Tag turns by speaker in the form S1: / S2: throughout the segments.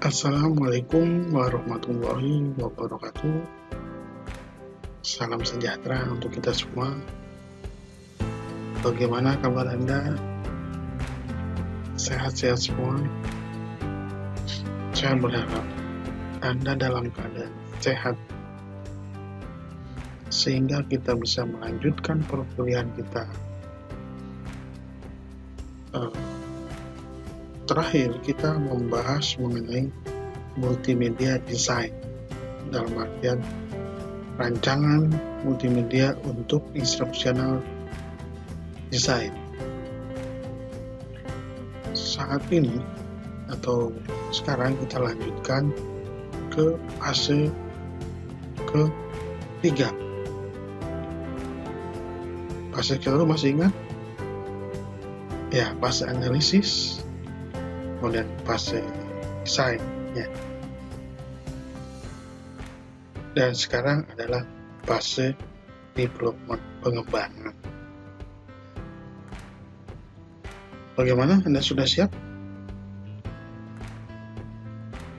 S1: Assalamualaikum warahmatullahi wabarakatuh. Salam sejahtera untuk kita semua. Bagaimana kabar Anda? Sehat-sehat semua? Saya berharap Anda dalam keadaan sehat, sehingga kita bisa melanjutkan perkuliahan kita. Terakhir kita membahas mengenai multimedia design, dalam artian rancangan multimedia untuk instructional design. Saat ini atau sekarang kita lanjutkan ke fase ketiga. Fase kedua masih ingat? Ya, fase analisis, kemudian fase desain, ya. Dan sekarang adalah fase development, pengembangan. Bagaimana Anda sudah siap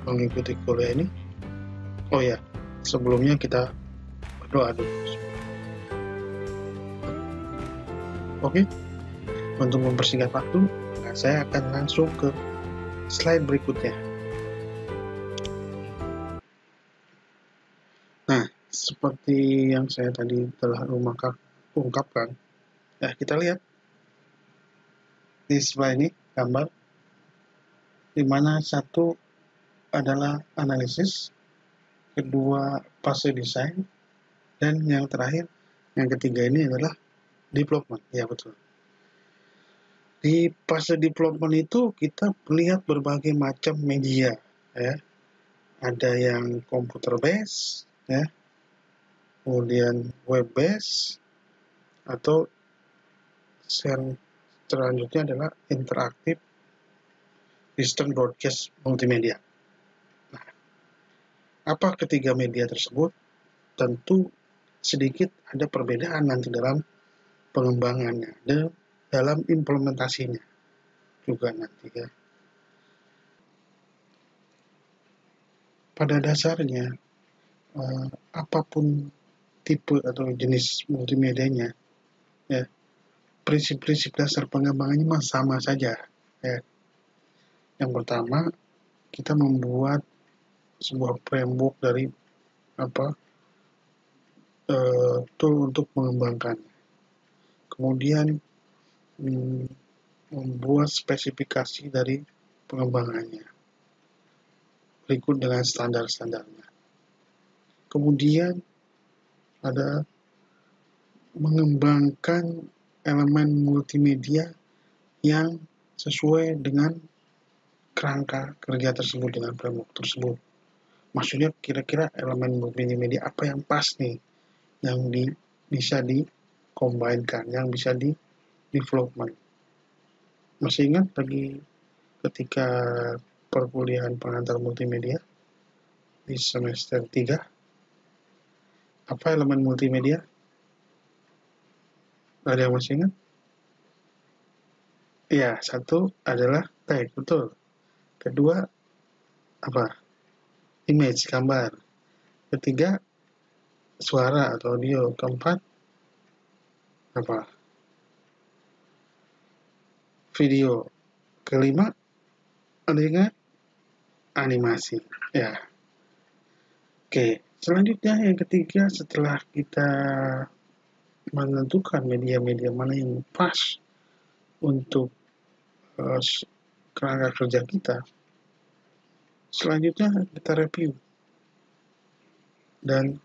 S1: mengikuti kuliah ini? Oh ya, sebelumnya kita berdoa dulu. Oke, untuk mempersingkat waktu, saya akan langsung ke slide berikutnya. Nah, seperti yang saya tadi telah ungkapkan, ya kita lihat di slide ini gambar, di mana satu adalah analisis, kedua fase desain, dan yang terakhir, yang ketiga ini adalah development. Ya betul. Di fase development itu kita melihat berbagai macam media, ya. Ada yang computer based, ya, kemudian web based, atau selanjutnya adalah interaktif instant broadcast multimedia. Nah, apa ketiga media tersebut? Tentu sedikit ada perbedaan nanti dalam pengembangannya, dalam implementasinya juga nanti, ya. Pada dasarnya, apapun tipe atau jenis multimedianya, ya, prinsip-prinsip dasar pengembangannya sama saja, ya. Yang pertama, kita membuat sebuah framework dari tool untuk mengembangkan. Kemudian membuat spesifikasi dari pengembangannya berikut dengan standar-standarnya. Kemudian ada mengembangkan elemen multimedia yang sesuai dengan kerangka kerja tersebut, dengan framework tersebut. Maksudnya kira-kira elemen multimedia apa yang pas nih, yang bisa dikombinkan, yang bisa di development. Masih ingat lagi ketika perkuliahan pengantar multimedia di semester 3? Apa elemen multimedia? Ada yang masih ingat? Ya, satu adalah teks, betul. Kedua, apa? Image, gambar. Ketiga, suara atau audio. Keempat, apa? Video. Kelima, ada ingat? Animasi. Ya. Oke, selanjutnya yang ketiga, setelah kita menentukan media-media mana yang pas untuk kerangka kerja kita, selanjutnya kita review. Dan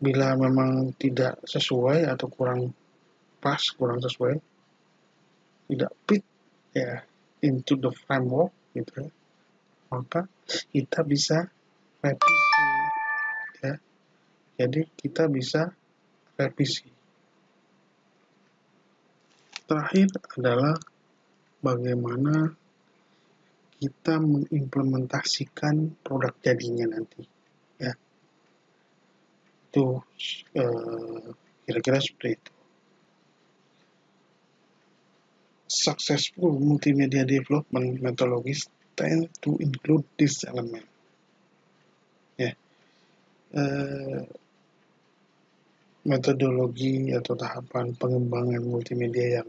S1: bila memang tidak sesuai atau kurang pas, kurang sesuai, tidak fit, ya, into the framework, gitu, maka kita bisa revisi, ya. Jadi kita bisa revisi. Terakhir adalah bagaimana kita mengimplementasikan produk jadinya nanti, ya. Itu kira-kira seperti itu. Successful multimedia development methodologies tend to include this element. Ya, metodologi atau tahapan pengembangan multimedia yang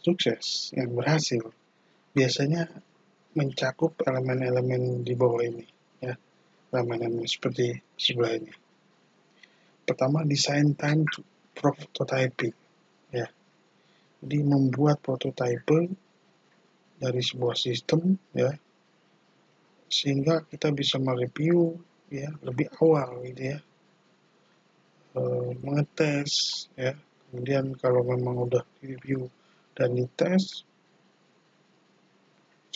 S1: sukses, yang berhasil, biasanya mencakup elemen-elemen di bawah ini, ya, elemen-elemen seperti sebelah ini. Pertama, design time to prototyping, ya. Jadi membuat prototype dari sebuah sistem, ya, sehingga kita bisa mereview, ya, lebih awal, gitu ya, mengetes, ya. Kemudian kalau memang udah review dan dites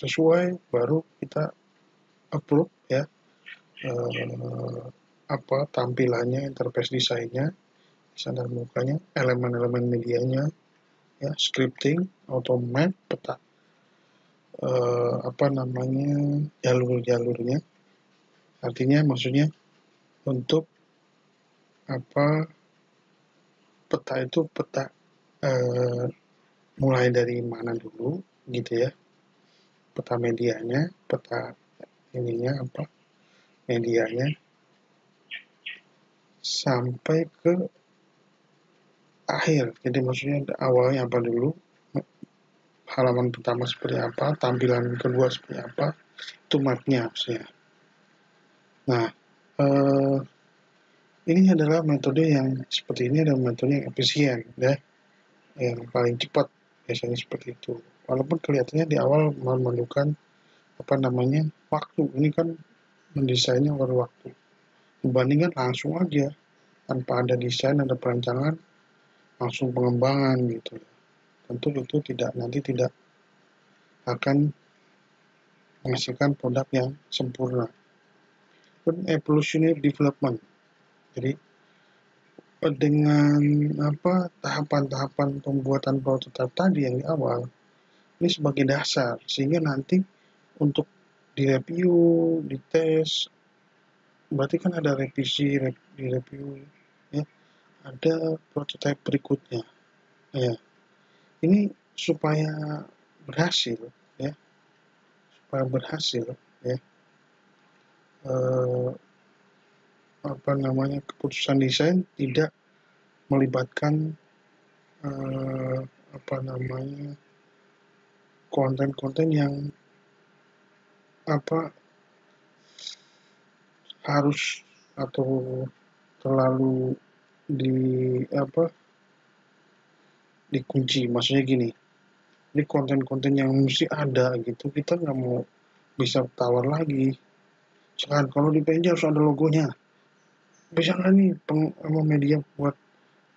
S1: sesuai, baru kita upload, ya, tampilannya, interface desainnya, standar mukanya, elemen-elemen medianya, ya, scripting, automate, peta, jalur-jalurnya. Artinya maksudnya untuk peta itu mulai dari mana dulu, gitu ya, peta medianya, peta medianya, sampai ke akhir. Jadi maksudnya awalnya apa dulu, halaman pertama seperti apa, tampilan kedua seperti apa, itu mapnya maksudnya. Nah, ini adalah metode yang seperti ini adalah metode yang efisien, ya, yang paling cepat biasanya seperti itu. Walaupun kelihatannya di awal memerlukan waktu. Ini kan mendesainnya perlu waktu. Dibandingkan langsung aja tanpa ada desain, ada perancangan, langsung pengembangan gitu. Tentu itu nanti tidak akan menghasilkan produk yang sempurna. Evolutionary development. Jadi dengan tahapan-tahapan pembuatan prototipe tadi yang di awal, ini sebagai dasar sehingga nanti untuk direview, dites, berarti kan ada revisi, direview, ya, ada prototipe berikutnya, ya. Ini supaya berhasil, ya, ya, keputusan desain tidak melibatkan konten-konten yang harus atau terlalu dikunci. Maksudnya gini, ini konten-konten yang mesti ada gitu, kita nggak mau bisa tawar lagi. Sekarang kalau di PNJ harus ada logonya. Bisa nggak nih media buat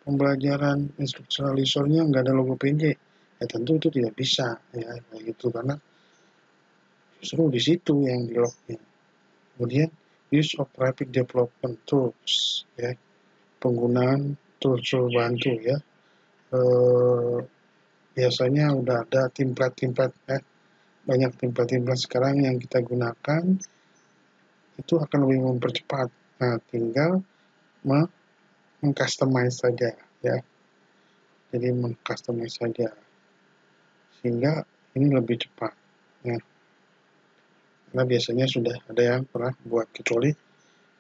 S1: pembelajaran instruksionalisornya nggak ada logo PNJ? Ya tentu itu tidak bisa, ya, gitu, karena justru di situ yang di lognya. Kemudian use of rapid development tools, ya, penggunaan tools bantu, ya. Biasanya udah ada template, ya. Banyak template sekarang yang kita gunakan itu akan lebih mempercepat. Nah, tinggal mengcustomize saja, ya. Jadi mengcustomize saja sehingga ini lebih cepat, ya. Karena biasanya sudah ada yang pernah buat, kecuali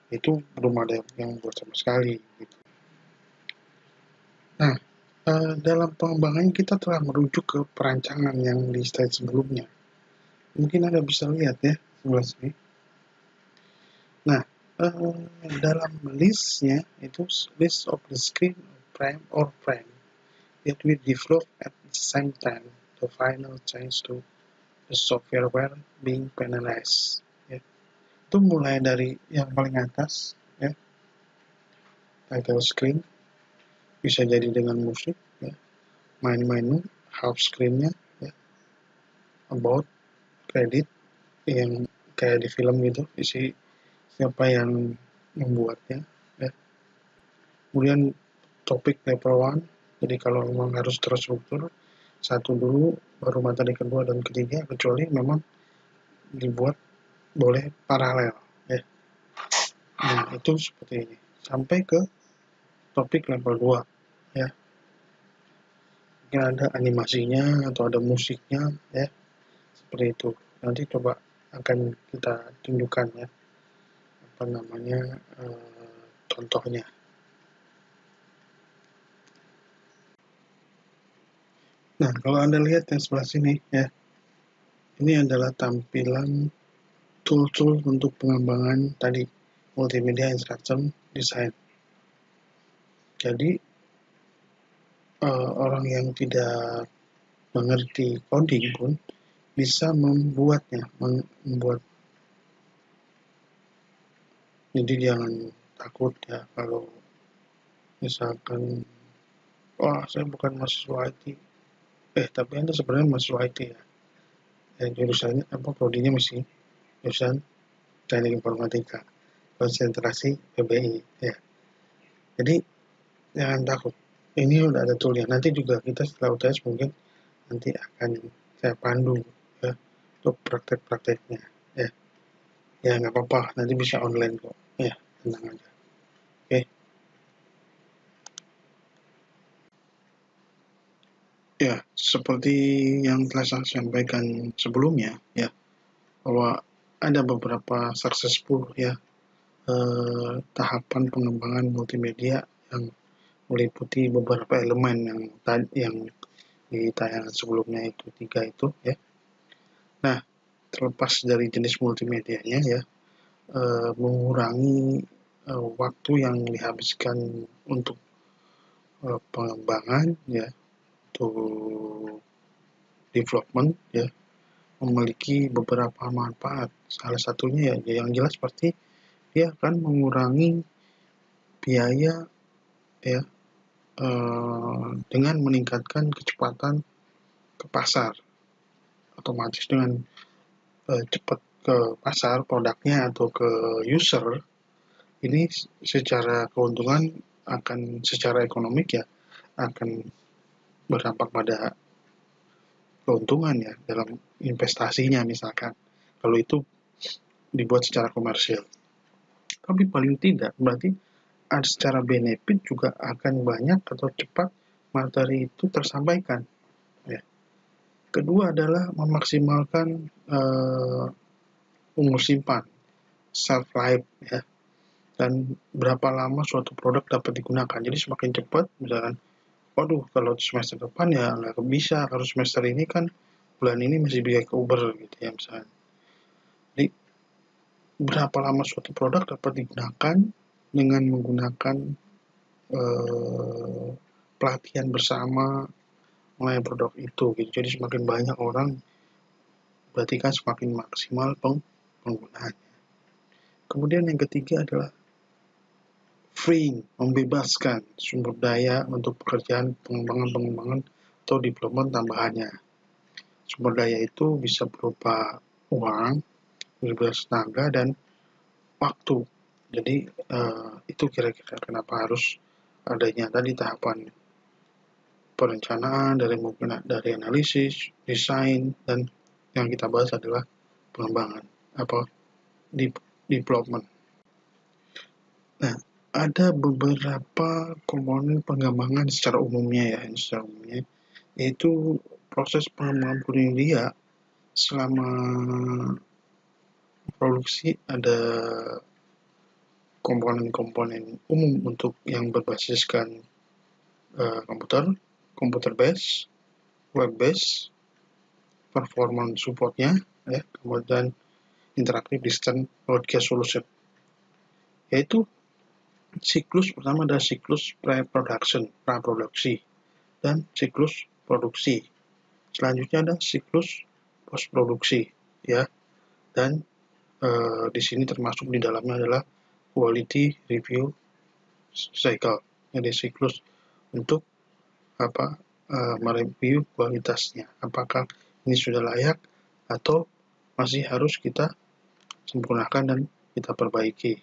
S1: itu belum ada yang buat sama sekali gitu. Nah, dalam pengembangan kita telah merujuk ke perancangan yang di slide sebelumnya. Mungkin Anda bisa lihat, ya, sebelah sini. Nah, dalam listnya itu list of the screen frame that we develop at the same time the final change to the software being penalized, ya. Itu mulai dari yang paling atas, ya, title screen, bisa jadi dengan musik, ya, main menu, half screen-nya, ya, about, credit, yang kayak di film gitu, isi siapa yang membuatnya, ya. Kemudian topik level 1, jadi kalau memang harus terstruktur, satu dulu, baru materi kedua dan ketiga, kecuali memang dibuat boleh paralel, ya. Nah, itu seperti ini. Sampai ke topik level 2, ya. Mungkin ada animasinya atau ada musiknya, ya. Seperti itu. Nanti coba akan kita tunjukkan ya, contohnya. Nah, kalau Anda lihat yang sebelah sini ya, ini adalah tampilan tool-tool untuk pengembangan tadi, multimedia instruction design. Jadi, orang yang tidak mengerti coding pun bisa membuatnya, membuat. Jadi jangan takut ya kalau misalkan, wah saya bukan mahasiswa IT. Tapi Anda sebenarnya mahasiswa IT ya. Jurusannya apa, prodinya masih jurusan Teknik Informatika, konsentrasi PBI ya. Jadi jangan takut. Ini udah ada toolnya. Nanti juga kita setelah UTS mungkin nanti akan saya pandu ya untuk praktek-prakteknya ya. Ya nggak apa-apa, nanti bisa online kok. Ya, tenang aja. Oke. Ya, seperti yang telah saya sampaikan sebelumnya ya, bahwa ada beberapa successful ya tahapan pengembangan multimedia yang meliputi beberapa elemen yang di tayangan sebelumnya itu 3 itu ya. Nah, terlepas dari jenis multimedianya ya, mengurangi waktu yang dihabiskan untuk pengembangan ya, untuk development ya, memiliki beberapa manfaat. Salah satunya ya yang jelas pasti dia akan mengurangi biaya ya, dengan meningkatkan kecepatan ke pasar. Otomatis dengan cepat ke pasar produknya atau ke user, ini secara keuntungan akan, secara ekonomik ya, akan berdampak pada keuntungan ya dalam investasinya misalkan, kalau itu dibuat secara komersial. Tapi paling tidak berarti secara benefit juga akan banyak atau cepat materi itu tersampaikan ya. Kedua adalah memaksimalkan umur simpan, shelf life ya, dan berapa lama suatu produk dapat digunakan. Jadi semakin cepat, misalkan, waduh kalau semester depan ya nggak bisa, kalau semester ini kan bulan ini masih biaya ke Uber gitu ya misalnya. Jadi berapa lama suatu produk dapat digunakan dengan menggunakan pelatihan bersama mengenai produk itu gitu. Jadi semakin banyak orang berarti kan semakin maksimal penggunaannya. Kemudian yang ketiga adalah freeing, membebaskan sumber daya untuk pekerjaan pengembangan atau development tambahannya. Sumber daya itu bisa berupa uang, berupa tenaga, dan waktu. Jadi itu kira-kira kenapa harus adanya tadi tahapan perencanaan, dari analisis, desain, dan yang kita bahas adalah pengembangan development. Nah, ada beberapa komponen pengembangan secara umumnya yaitu proses pengembangan multimedia. Selama produksi ada komponen-komponen umum untuk yang berbasiskan komputer base, web base, performance supportnya ya, kemudian interactive distance broadcast solution, yaitu siklus pertama adalah siklus praproduksi, dan siklus produksi. Selanjutnya ada siklus postproduksi ya, dan di sini termasuk di dalamnya adalah quality review cycle, jadi siklus untuk mereview kualitasnya, apakah ini sudah layak atau masih harus kita sempurnakan dan kita perbaiki.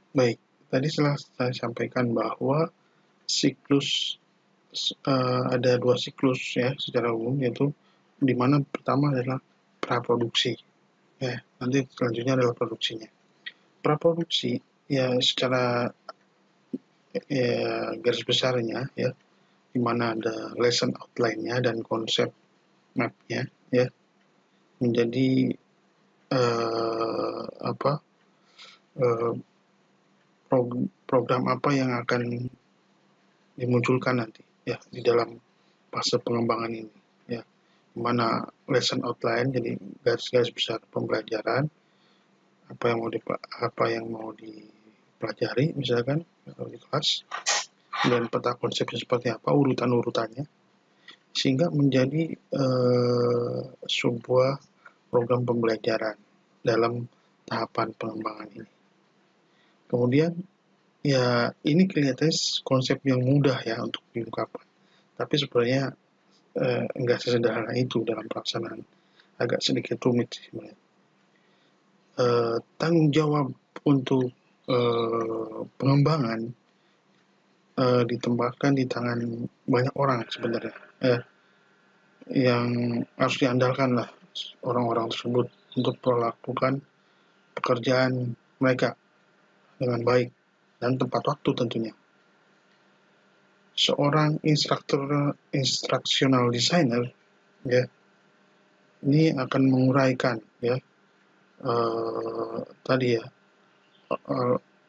S1: Baik, tadi setelah saya sampaikan bahwa siklus ada 2 siklus ya secara umum, yaitu di mana pertama adalah praproduksi ya, nanti selanjutnya adalah produksinya. Praproduksi ya secara garis besarnya ya, di mana ada lesson outline-nya dan konsep map-nya ya. menjadi apa eh, program apa yang akan dimunculkan nanti ya di dalam fase pengembangan ini ya, mana lesson outline, jadi garis-garis besar pembelajaran apa yang mau dipelajari misalkan kalau di kelas, dan peta konsepnya seperti apa, urutan-urutannya, sehingga menjadi sebuah program pembelajaran dalam tahapan pengembangan ini. Kemudian ya ini kelihatannya konsep yang mudah ya untuk diungkapkan, tapi sebenarnya enggak sesederhana itu dalam pelaksanaan, agak sedikit rumit sih sebenarnya. Tanggung jawab untuk pengembangan ditempatkan di tangan banyak orang sebenarnya, yang harus diandalkan lah orang-orang tersebut untuk melakukan pekerjaan mereka dengan baik dan tepat waktu tentunya. Seorang instructional designer ya, ini akan menguraikan ya tadi ya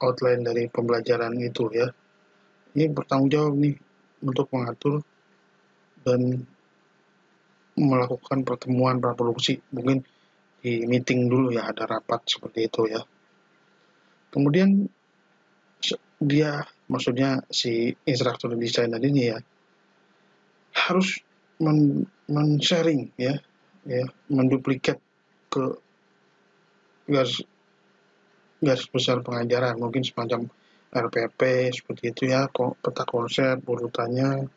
S1: outline dari pembelajaran itu ya. Ini bertanggung jawab nih untuk mengatur dan melakukan pertemuan praproduksi, mungkin di meeting dulu ya, ada rapat seperti itu ya. Kemudian dia, maksudnya si instruktur desainer ini ya, harus men-sharing ya, menduplikat ke garis besar pengajaran, mungkin semacam RPP seperti itu ya, peta konsep urutannya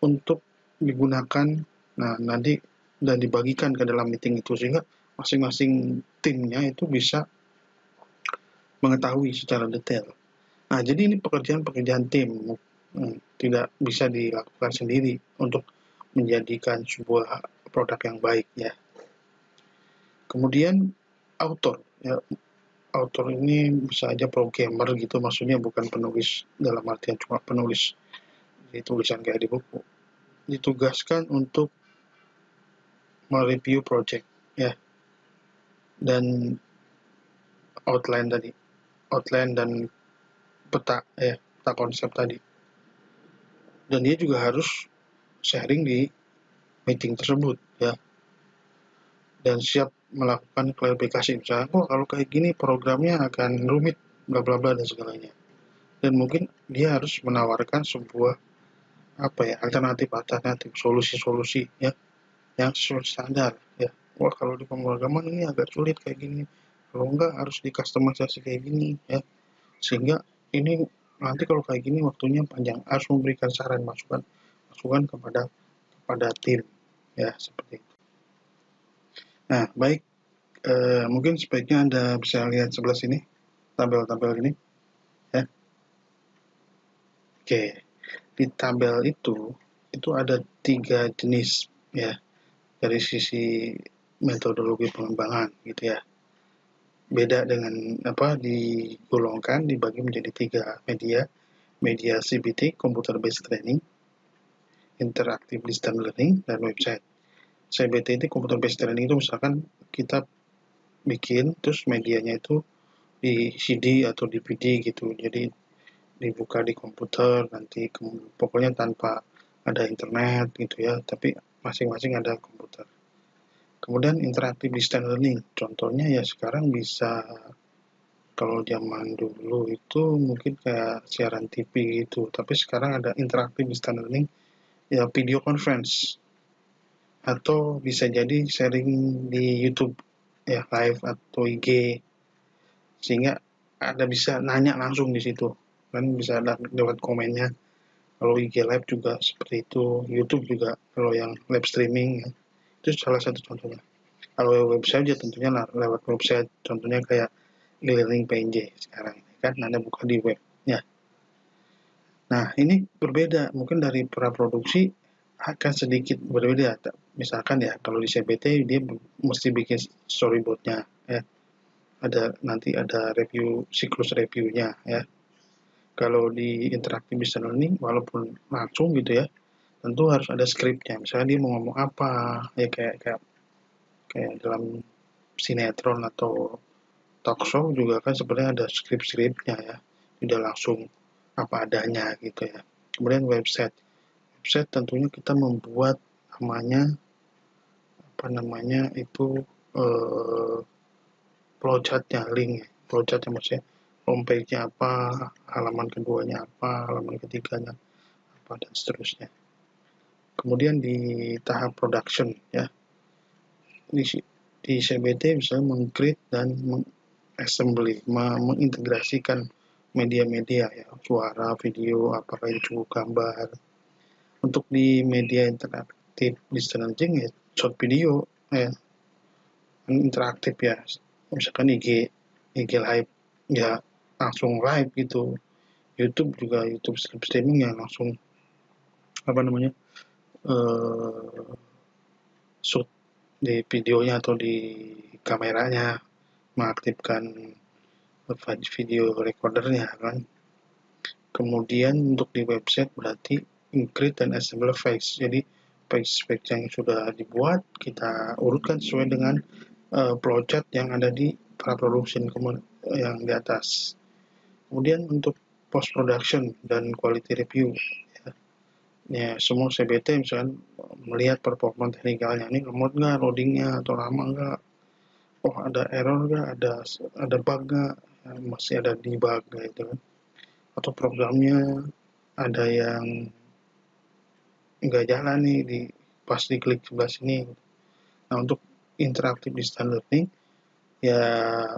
S1: untuk digunakan nanti dan dibagikan ke dalam meeting itu, sehingga masing-masing timnya itu bisa mengetahui secara detail. Nah, jadi ini pekerjaan tim, tidak bisa dilakukan sendiri untuk menjadikan sebuah produk yang baik ya. Kemudian author ya, author ini bisa aja programmer gitu, maksudnya bukan penulis dalam artian cuma penulis di tulisan kayak di buku, ditugaskan untuk mereview project ya, dan outline dan peta konsep tadi, dan dia juga harus sharing di meeting tersebut ya, dan siap melakukan klarifikasi, misalnya kalau kayak gini programnya akan rumit bla bla bla dan segalanya, dan mungkin dia harus menawarkan sebuah alternatif solusi ya yang sesuai standar ya. Wah, kalau di pemrograman ini agak sulit kayak gini, kalau enggak harus dikustomisasi kayak gini ya, sehingga ini nanti kalau kayak gini waktunya panjang, harus memberikan saran masukan kepada tim ya, seperti itu. Nah, baik, mungkin sebaiknya Anda bisa lihat sebelah sini tabel-tabel ini ya. Oke, di tabel itu ada 3 jenis ya dari sisi metodologi pengembangan gitu ya. Beda dengan digolongkan, dibagi menjadi 3 media CBT, computer based training, interactive distance learning, dan website. CBT itu computer based training, itu misalkan kita bikin terus medianya itu di CD atau DVD gitu, jadi dibuka di komputer nanti, pokoknya tanpa ada internet gitu ya, tapi masing-masing ada komputer. Kemudian interactive distance learning, contohnya ya sekarang bisa, kalau zaman dulu itu mungkin kayak siaran TV gitu, tapi sekarang ada interactive distance learning ya, video conference, atau bisa jadi sharing di YouTube ya, live atau IG, sehingga ada bisa nanya langsung di situ kan, bisa lewat komennya. Kalau IG live juga seperti itu, YouTube juga kalau yang live streaming ya. Itu salah satu contohnya. Kalau website ya tentunya lewat website, contohnya kayak e-learning PNJ sekarang kan Anda buka di web ya. Nah, ini berbeda mungkin dari praproduksi, akan sedikit berbeda. Misalkan ya, kalau di CBT dia mesti bikin storyboardnya ya, nanti ada siklus reviewnya ya. Kalau di interactive distance learning, walaupun langsung gitu ya, tentu harus ada skripnya, misalnya dia mau ngomong apa ya, kayak kayak dalam sinetron atau talk show juga kan sebenarnya ada skrip-skripnya ya, tidak langsung apa adanya gitu ya. Kemudian website tentunya kita membuat namanya itu flowchart-nya, link flowchart-nya, maksudnya homepage-nya apa, halaman keduanya apa, halaman ketiganya apa, dan seterusnya. Kemudian di tahap production ya, di CBT misalnya meng-create dan meng-assembly, mengintegrasikan media-media ya, suara, video, apakah itu gambar. Untuk di media interaktif listening ya, short video ya, interaktif ya, misalkan IG live ya, langsung live gitu. YouTube juga, YouTube streaming ya, langsung shoot di videonya atau di kameranya, mengaktifkan video recordernya kan. Kemudian untuk di website berarti create dan assemble page. Jadi page yang sudah dibuat kita urutkan sesuai dengan flowchart yang ada di pra-production yang di atas. Kemudian untuk post production dan quality review ya, semua CBT misalkan melihat performa teknikalnya, ini lemot nggak loadingnya atau lama nggak, ada error nggak, ada bug nggak, ya, masih ada debug gitu kan, atau programnya ada yang nggak jalan nih pas diklik sebelah sini. Nah, untuk interaktif distance learning ya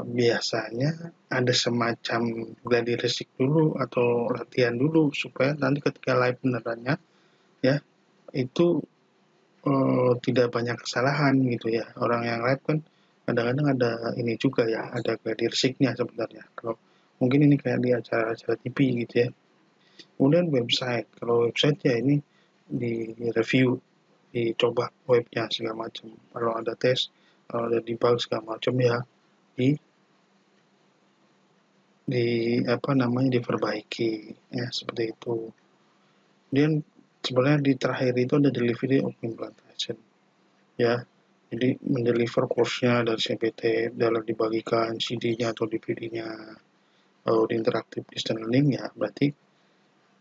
S1: biasanya ada semacam gladi resik dulu atau latihan dulu supaya nanti ketika live benerannya ya itu tidak banyak kesalahan gitu ya. Orang yang live kan kadang-kadang ada ini juga ya, ada gladi resiknya sebenarnya. Kalau mungkin ini kayak di acara-acara TV gitu ya. Kemudian website, kalau website ya ini di review, dicoba webnya segala macam. Kalau ada tes, kalau ada debug segala macam ya di diperbaiki ya, seperti itu. Kemudian sebenarnya di terakhir itu ada delivery of implementation ya, jadi mendeliver course-nya dari CBT dalam dibagikan CD-nya atau DVD-nya. Kalau di interaktif distance learning ya berarti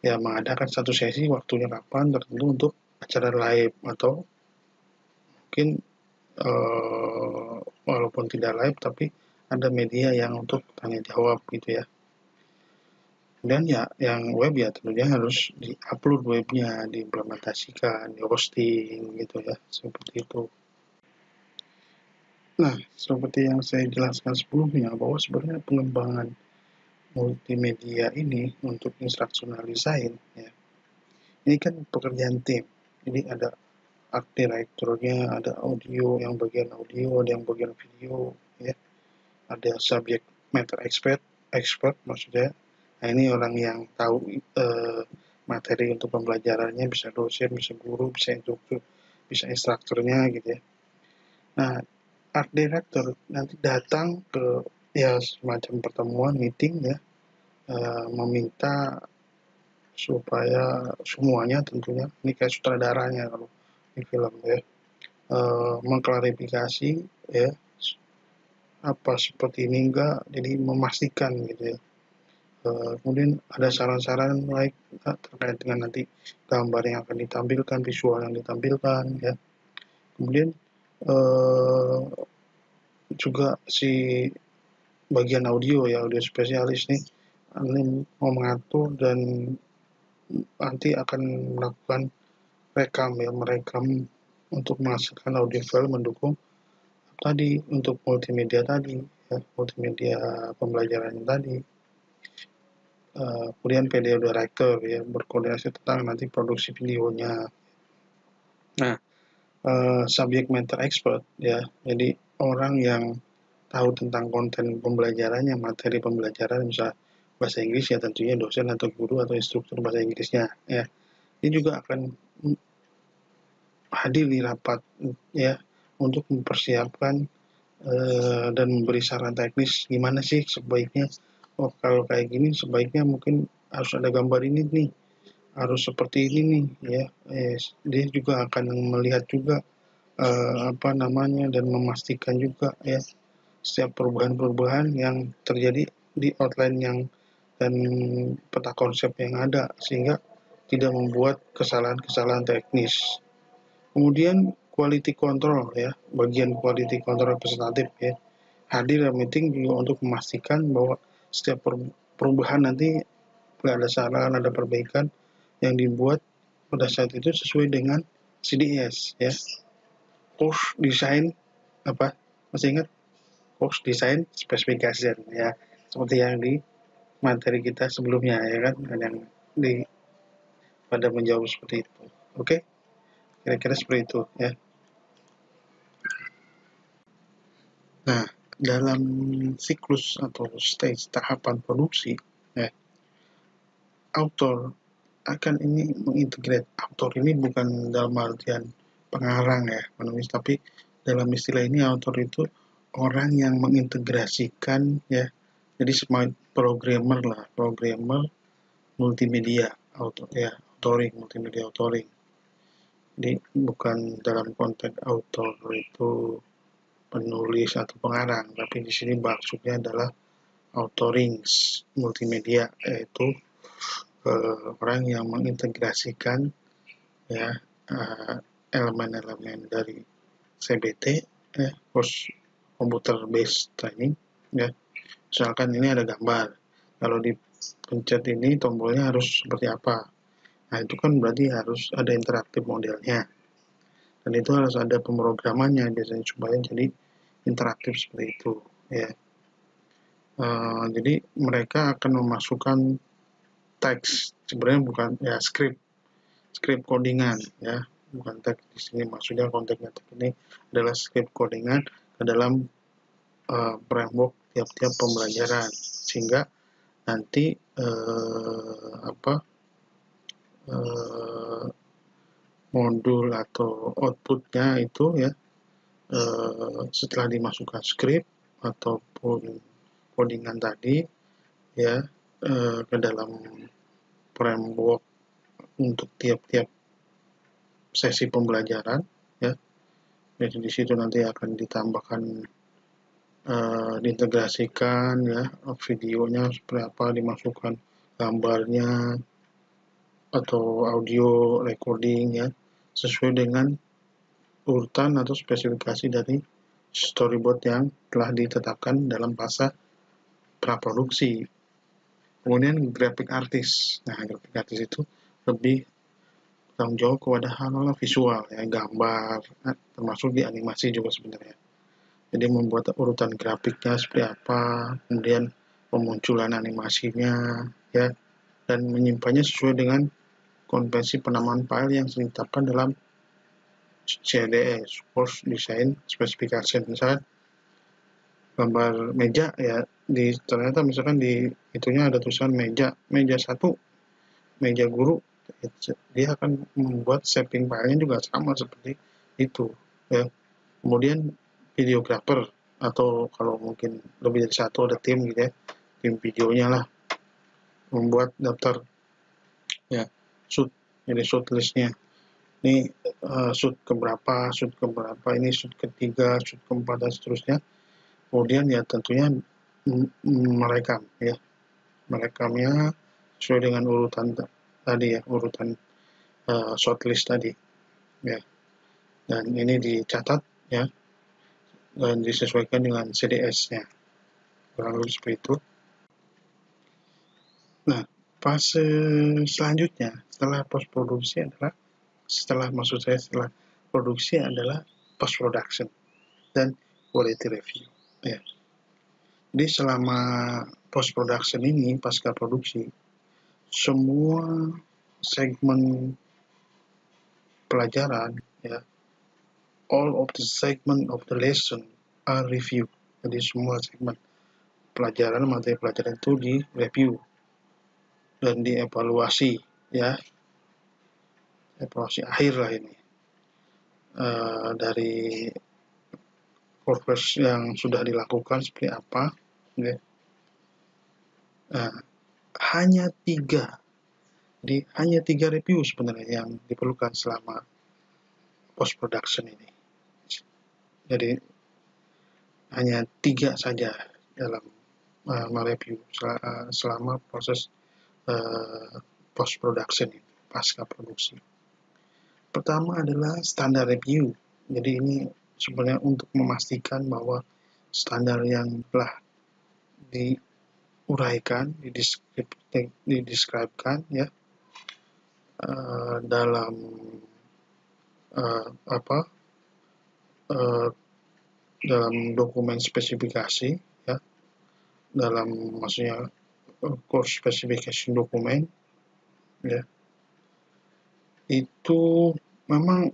S1: ya mengadakan satu sesi waktunya kapan tertentu untuk acara live, atau mungkin walaupun tidak live tapi ada media yang untuk tanya jawab gitu ya. Dan ya yang web ya tentunya harus di-upload webnya, diimplementasikan, di hosting gitu ya, seperti itu. Nah, seperti yang saya jelaskan sebelumnya bahwa sebenarnya pengembangan multimedia ini untuk instructional design ya, ini kan pekerjaan tim. Jadi ada art director-nya, ada audio, yang bagian audio, ada yang bagian video ya, ada subject matter expert maksudnya. Nah, ini orang yang tahu materi untuk pembelajarannya, bisa dosen, bisa guru, bisa instruktur, bisa instrukturnya gitu ya. Nah, art director nanti datang ke ya semacam pertemuan meeting ya, meminta supaya semuanya tentunya, ini kayak sutradaranya kalau di film ya, mengklarifikasi ya, apa seperti ini enggak, jadi memastikan gitu ya. Kemudian ada saran-saran baik terkait dengan nanti gambar yang akan ditampilkan, visual yang ditampilkan ya. Kemudian juga si bagian audio ya, audio spesialis nih ini mau mengatur dan nanti akan melakukan merekam untuk menghasilkan audio file mendukung tadi, untuk multimedia tadi ya, multimedia pembelajaran tadi. Kemudian video director ya, berkoordinasi tentang nanti produksi videonya. Nah, subject matter expert ya, jadi orang yang tahu tentang konten pembelajarannya, materi pembelajaran, misal bahasa Inggris ya tentunya dosen atau guru atau instruktur bahasa Inggrisnya ya. Ini juga akan hadir di rapat ya untuk mempersiapkan dan memberi saran teknis gimana sih sebaiknya, kalau kayak gini sebaiknya mungkin harus ada gambar ini nih, harus seperti ini nih ya. Dia juga akan melihat juga dan memastikan juga ya setiap perubahan-perubahan yang terjadi di outline yang dan peta konsep yang ada, sehingga tidak membuat kesalahan-kesalahan teknis. Kemudian quality control ya, bagian quality control representatif ya, hadir dalam meeting juga untuk memastikan bahwa setiap perubahan nanti nggak ada saran, ada perbaikan yang dibuat pada saat itu sesuai dengan CDS ya, course design apa, masih ingat course design specification ya, seperti yang di materi kita sebelumnya ya kan, yang di pada menjawab seperti itu. Oke, kira-kira seperti itu ya. Nah, dalam siklus atau stage tahapan produksi ya, author akan ini mengintegrate. Author ini bukan dalam artian pengarang ya, penulis, tapi dalam istilah ini author itu orang yang mengintegrasikan ya, jadi semacam programmer lah, programmer multimedia, multimedia authoring. Jadi bukan dalam konteks author itu penulis atau pengarang, tapi di sini maksudnya adalah authoring multimedia, yaitu orang yang mengintegrasikan ya elemen-elemen dari CBT ya, course computer based training ya. Misalkan ini ada gambar, kalau dipencet ini tombolnya harus seperti apa. Nah, itu kan berarti harus ada interaktif modelnya. Dan itu harus ada pemrogramannya biasanya supaya jadi interaktif seperti itu ya. Jadi mereka akan memasukkan teks, sebenarnya bukan ya script codingan ya, bukan teks di sini, maksudnya konteksnya ini adalah script codingan ke dalam framework tiap-tiap pembelajaran, sehingga nanti modul atau outputnya itu ya setelah dimasukkan script ataupun codingan tadi ya ke dalam framework untuk tiap-tiap sesi pembelajaran ya. Jadi di situ nanti akan ditambahkan diintegrasikan ya, videonya seperti apa, dimasukkan gambarnya atau audio recording ya, sesuai dengan urutan atau spesifikasi dari storyboard yang telah ditetapkan dalam fase praproduksi. Kemudian graphic artist. Nah, graphic artist itu lebih tanggung jawab kepada hal-hal visual ya, gambar, termasuk di animasi juga sebenarnya. Jadi membuat urutan grafiknya seperti apa, kemudian pemunculan animasinya ya, dan menyimpannya sesuai dengan konvensi penamaan file yang ditetapkan dalam CDS, Course Design Specification. Misalnya gambar meja ya, ternyata misalkan di itunya ada tulisan meja 1, meja guru, dia akan membuat shaping filenya juga sama seperti itu ya. Kemudian videographer, atau kalau mungkin lebih dari satu ada tim gitu ya, tim videonya lah, membuat daftar ya shoot, jadi shoot listnya ini shoot keberapa, ini shoot ketiga, shoot keempat dan seterusnya. Kemudian ya tentunya merekam ya, merekamnya sesuai dengan urutan tadi ya, urutan shortlist tadi ya, dan ini dicatat ya dan disesuaikan dengan CDS-nya, kurang lebih seperti itu. Nah, fase selanjutnya setelah post produksi adalah setelah produksi adalah post production dan quality review ya. Jadi selama post production ini, pasca produksi, semua segmen pelajaran ya, all of the segment of the lesson are reviewed. Jadi semua segmen pelajaran, materi pelajaran itu di review dan dievaluasi ya, evaluasi akhir lah ini dari progres yang sudah dilakukan seperti apa ya. Hanya 3 review sebenarnya yang diperlukan selama post production ini Jadi hanya 3 saja dalam mereview selama proses post production, pasca produksi. Pertama adalah standar review. Jadi ini sebenarnya untuk memastikan bahwa standar yang telah diuraikan, dideskripsikan ya dalam dalam dokumen spesifikasi ya, dalam maksudnya course specification dokumen ya, itu memang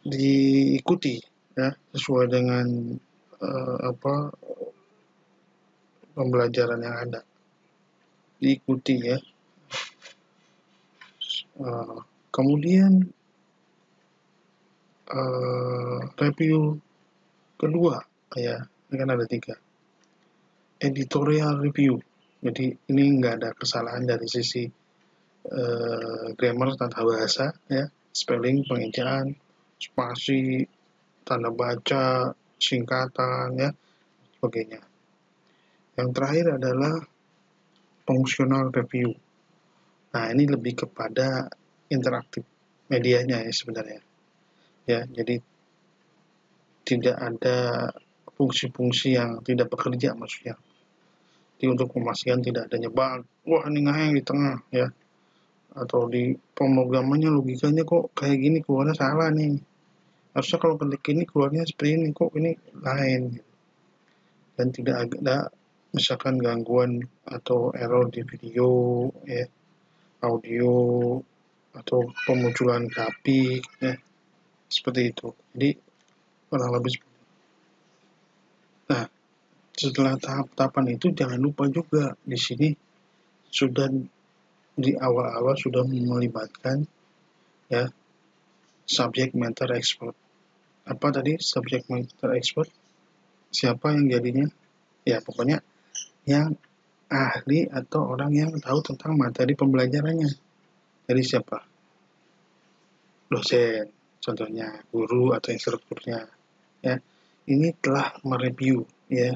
S1: diikuti ya sesuai dengan pembelajaran yang ada, diikuti ya. Kemudian review kedua ya, ini kan ada 3, editorial review. Jadi ini nggak ada kesalahan dari sisi grammar, tata bahasa ya, spelling, pengejaan, spasi, tanda baca, singkatan ya, sebagainya. Yang terakhir adalah functional review. Nah, ini lebih kepada interaktif medianya ya sebenarnya. Ya, jadi tidak ada fungsi-fungsi yang tidak bekerja maksudnya. Jadi untuk memastikan tidak adanya bug, wah ini ngehang di tengah ya, atau di pemrogramannya logikanya kok kayak gini, keluarnya salah nih. Harusnya kalau ketik ini keluarnya seperti ini, kok ini lain. Dan tidak ada misalkan gangguan atau error di video ya, audio, atau pemunculan grafik ya, seperti itu. Jadi kurang lebih. Nah, setelah tahap-tahapan itu jangan lupa juga di sini sudah di awal-awal sudah melibatkan ya subject matter expert. Apa tadi subject matter expert? Siapa yang jadinya? Ya pokoknya yang ahli atau orang yang tahu tentang materi pembelajarannya. Jadi siapa? Dosen, contohnya guru atau instrukturnya. Ya, ini telah mereview ya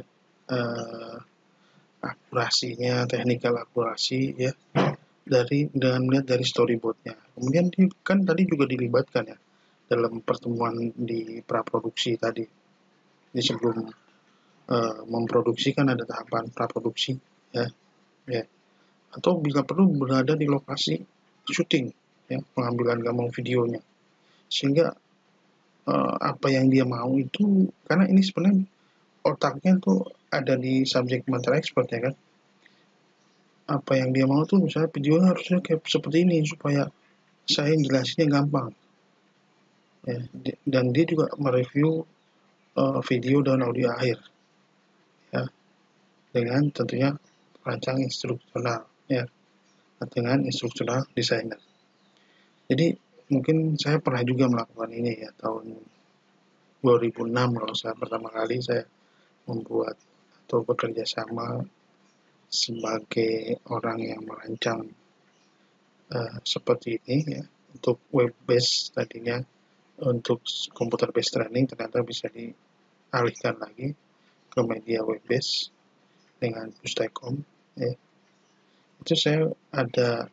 S1: akurasinya, teknikal akurasi ya, dengan melihat dari storyboardnya. Kemudian kan tadi juga dilibatkan ya dalam pertemuan di praproduksi tadi. Jadi sebelum memproduksi kan ada tahapan praproduksi ya, atau bila perlu berada di lokasi syuting ya, pengambilan gambar videonya, sehingga apa yang dia mau itu, karena ini sebenarnya otaknya tuh ada di subject matter expert ya kan, apa yang dia mau tuh misalnya videonya harusnya kayak seperti ini supaya saya jelasinnya gampang ya, dan dia juga mereview video dan audio akhir ya, dengan tentunya rancang instruksional ya, dengan instruksional designer. Jadi mungkin saya pernah juga melakukan ini ya, tahun 2006 kalau saya pertama kali saya membuat atau bekerja sama sebagai orang yang merancang seperti ini ya, untuk web based tadinya, untuk computer based training ternyata bisa dialihkan lagi ke media web based dengan Pustekom ya. Itu saya ada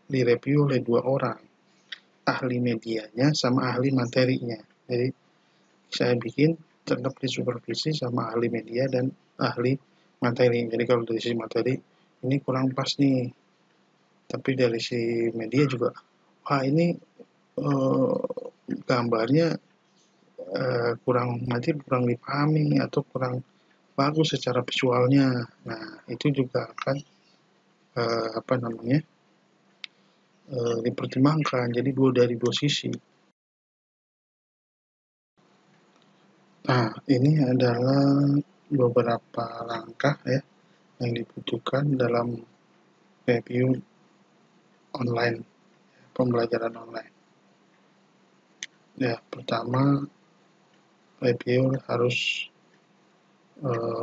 S1: direview oleh 2 orang, ahli medianya sama ahli materinya. Jadi saya bikin tetap disupervisi sama ahli media dan ahli materi. Jadi kalau dari sisi materi ini kurang pas nih, tapi dari si media juga, wah ini gambarnya kurang dipahami atau kurang bagus secara visualnya. Nah itu juga akan dipertimbangkan. Jadi dari dua sisi. Nah ini adalah beberapa langkah ya yang dibutuhkan dalam review online, pembelajaran online. Ya, pertama reviewer harus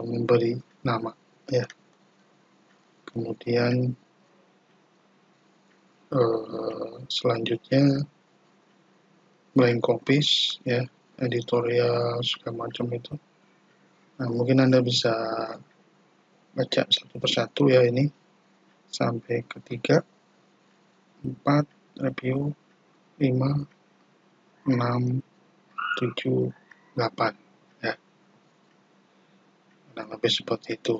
S1: memberi nama ya. Kemudian selanjutnya blank copies ya, editorial segala macam itu. Nah, mungkin Anda bisa baca satu persatu ya ini sampai ketiga, 4, review, 5, 6, 7, 8 ya. Kurang lebih seperti itu.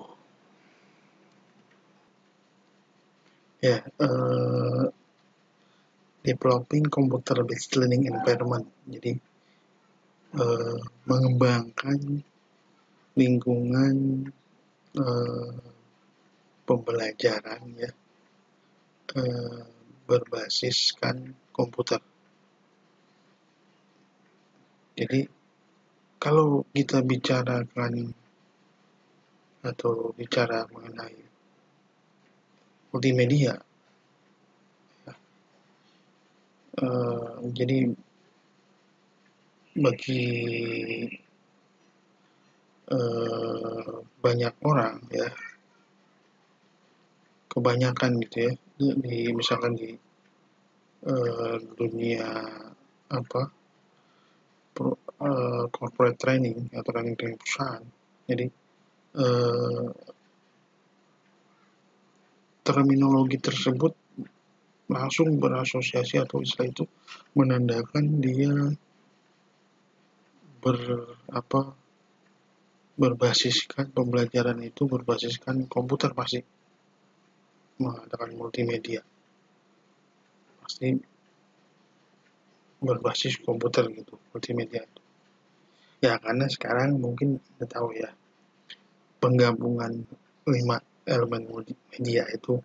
S1: Ya, developing computer based learning environment. Jadi mengembangkan lingkungan pembelajaran ya berbasiskan komputer. Jadi kalau kita bicarakan atau bicara mengenai multimedia, jadi bagi banyak orang ya, kebanyakan gitu ya, misalkan di dunia apa corporate training atau training perusahaan. Jadi terminologi tersebut langsung berasosiasi atau istilah itu menandakan dia berbasiskan pembelajaran itu berbasiskan komputer, pasti mengadakan multimedia pasti berbasis komputer gitu multimedia itu ya, karena sekarang mungkin kita tahu ya penggabungan 5 elemen multimedia itu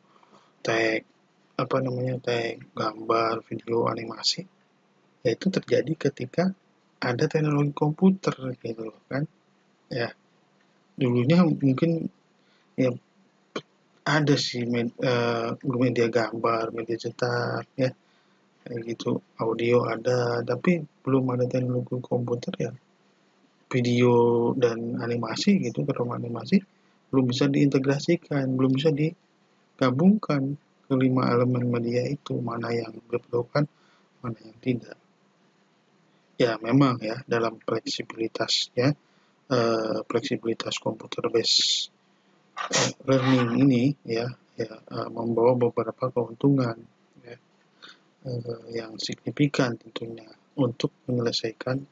S1: tag gambar, video, animasi yaitu terjadi ketika ada teknologi komputer gitu kan ya. Dulunya mungkin ya ada sih media gambar, media cetak ya kayak gitu, audio ada, tapi belum ada teknologi komputer ya video dan animasi gitu, drama animasi belum bisa diintegrasikan, belum bisa digabungkan kelima elemen media itu, mana yang diperlukan, mana yang tidak. Ya memang ya dalam fleksibilitasnya, fleksibilitas computer based learning ini ya membawa beberapa keuntungan ya, yang signifikan tentunya untuk menyelesaikan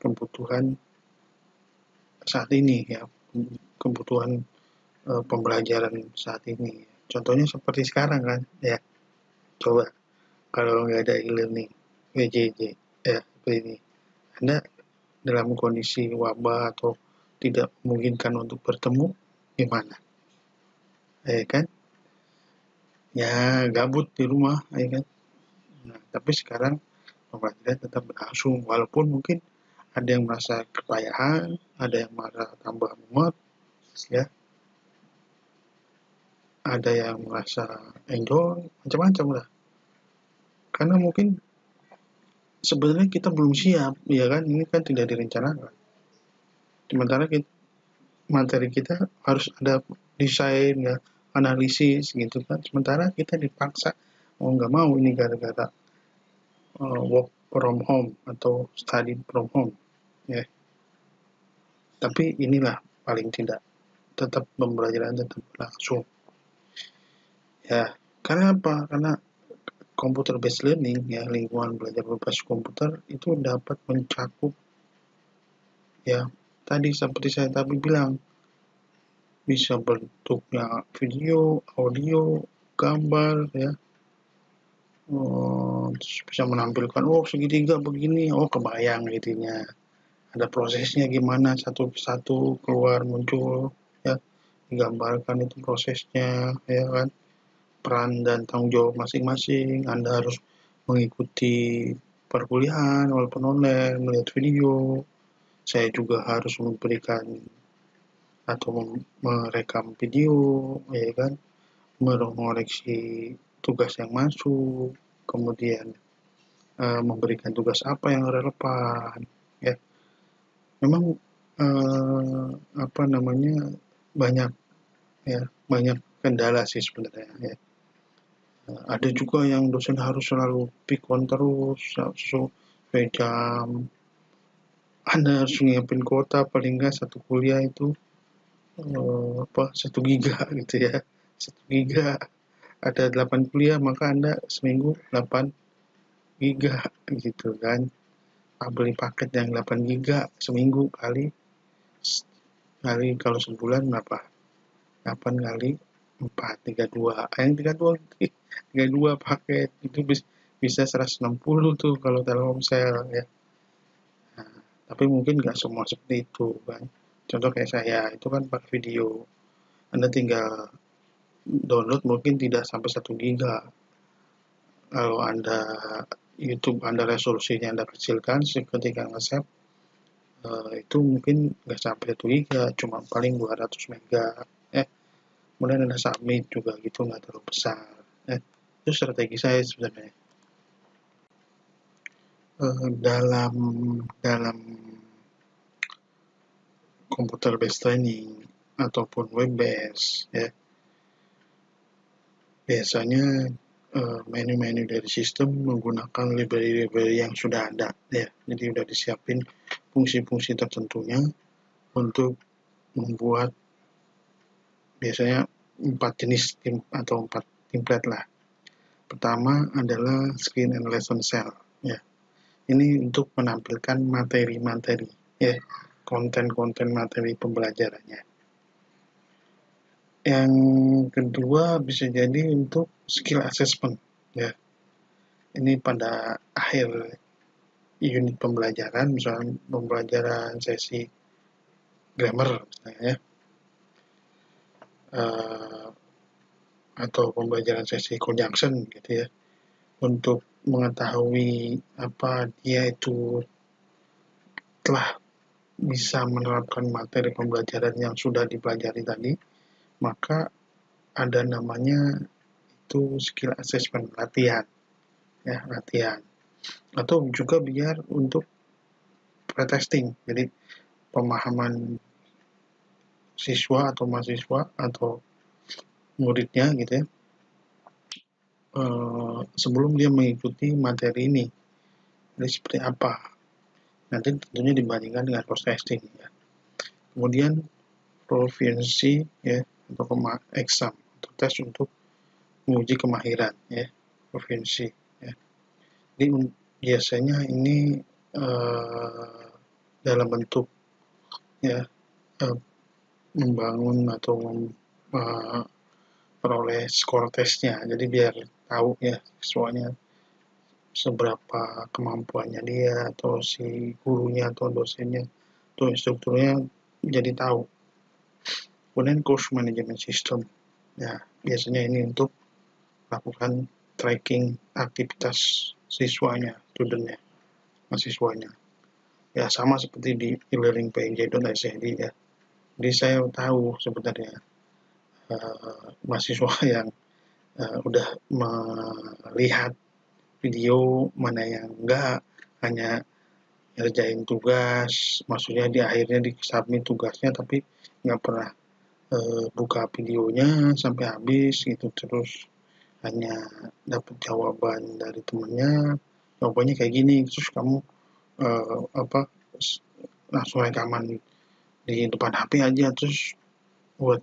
S1: kebutuhan saat ini ya, kebutuhan pembelajaran saat ini. Contohnya seperti sekarang kan ya, coba kalau nggak ada e-learning, PJJ ya ini, Anda dalam kondisi wabah atau tidak memungkinkan untuk bertemu, gimana? Ya kan? Ya gabut di rumah, ya kan? Nah, tapi sekarang pembelajaran tetap berlangsung, walaupun mungkin ada yang merasa kepayahan, ada yang merasa tambah mumet, ya, ada yang merasa enjoy, macam-macam lah. Karena mungkin sebenarnya kita belum siap, ya kan? Ini kan tidak direncanakan. Sementara materi kita harus ada desain, ya, analisis gitu kan. Sementara kita dipaksa mau nggak mau ini gara-gara work from home atau study from home, ya. Tapi inilah paling tidak tetap pembelajaran tetap berlangsung. Ya, karena apa? Karena computer based learning ya, lingkungan belajar berbasis komputer itu dapat mencakup ya tadi seperti saya tadi bilang, bisa bentuknya video, audio, gambar ya, bisa menampilkan segitiga begini, kebayang intinya, ada prosesnya gimana satu persatu keluar muncul ya, digambarkan itu prosesnya ya kan, peran dan tanggung jawab masing-masing. Anda harus mengikuti perkuliahan walaupun online, melihat video. Saya juga harus memberikan atau merekam video, ya kan, mengoreksi tugas yang masuk, kemudian memberikan tugas apa yang relevan, ya. Memang banyak ya, banyak kendala sih sebenarnya ya. Ada juga yang dosen harus selalu pick on terus sesuai jam, Anda harus nyiapin kuota paling nggak satu kuliah itu 1 giga gitu ya. 1 giga ada 8 kuliah, maka Anda seminggu 8 giga gitu kan. Beli paket yang 8 giga seminggu kali kalau sebulan berapa? 8 kali 4, 32. Yang 32 paket itu bisa 160 tuh kalau Telkomsel ya. Nah, tapi mungkin nggak semua seperti itu kan. Contoh kayak saya, itu kan pakai video. Anda tinggal download mungkin tidak sampai 1 giga. Kalau Anda YouTube Anda resolusinya Anda kecilkan, ketika nge-save itu mungkin nggak sampai 1 giga, cuma paling 200 mega. Kemudian ada submit juga gitu, nggak terlalu besar. Itu strategi saya sebenarnya. Dalam komputer based training ataupun web based ya, biasanya menu-menu dari sistem menggunakan library-library yang sudah ada ya. Jadi sudah disiapin fungsi-fungsi tertentunya untuk membuat biasanya 4 jenis atau 4 template lah. Pertama adalah screen and lesson cell ya. Ini untuk menampilkan materi-materi ya, konten-konten materi pembelajarannya. Yang kedua bisa jadi untuk skill assessment ya. Ini pada akhir unit pembelajaran, misalnya pembelajaran sesi grammar misalnya ya, atau pembelajaran sesi conjunction gitu ya, untuk mengetahui apa dia itu telah bisa menerapkan materi pembelajaran yang sudah dipelajari tadi, maka ada namanya itu skill assessment, latihan ya, latihan. Atau juga biar untuk pretesting, jadi pemahaman siswa atau mahasiswa atau muridnya gitu ya, sebelum dia mengikuti materi ini, jadi seperti apa, nanti tentunya dibandingkan dengan post testing ya. Kemudian proficiency ya, atau exam atau tes untuk menguji kemahiran ya, proficiency ya. Jadi biasanya ini dalam bentuk ya, membangun atau memperoleh skor tesnya, jadi biar tahu ya siswanya seberapa kemampuannya dia, atau si gurunya atau dosennya atau instrukturnya jadi tahu. Kemudian course management system ya, biasanya ini untuk lakukan tracking aktivitas siswanya, studentnya, mahasiswanya ya, sama seperti di e-learning.pnj.id ya. Jadi saya tahu sebenarnya mahasiswa yang udah melihat video, mana yang enggak, hanya ngerjain tugas, maksudnya di akhirnya di submit tugasnya tapi nggak pernah buka videonya sampai habis gitu, terus hanya dapat jawaban dari temennya, jawabannya kayak gini, terus kamu langsung rekaman di depan HP aja, terus buat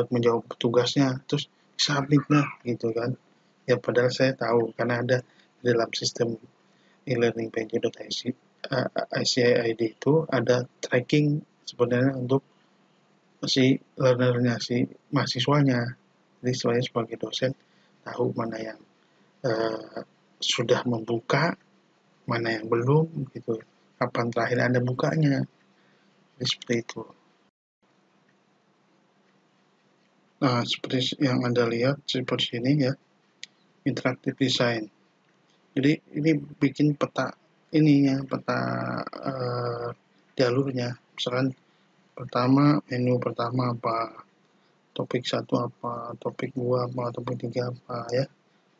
S1: menjawab tugasnya, terus submit lah gitu kan ya. Padahal saya tahu karena ada dalam sistem e-learning.pnj.id itu ada tracking sebenarnya untuk si learnernya, si mahasiswanya. Jadi saya sebagai dosen tahu mana yang sudah membuka, mana yang belum gitu, kapan terakhir Anda bukanya. Jadi seperti itu. Nah, seperti yang Anda lihat seperti ini ya, interactive design. Jadi ini bikin peta ininya, peta jalurnya. Misalkan menu pertama apa, topik 1 apa, topik 2 apa, topik 3 apa ya.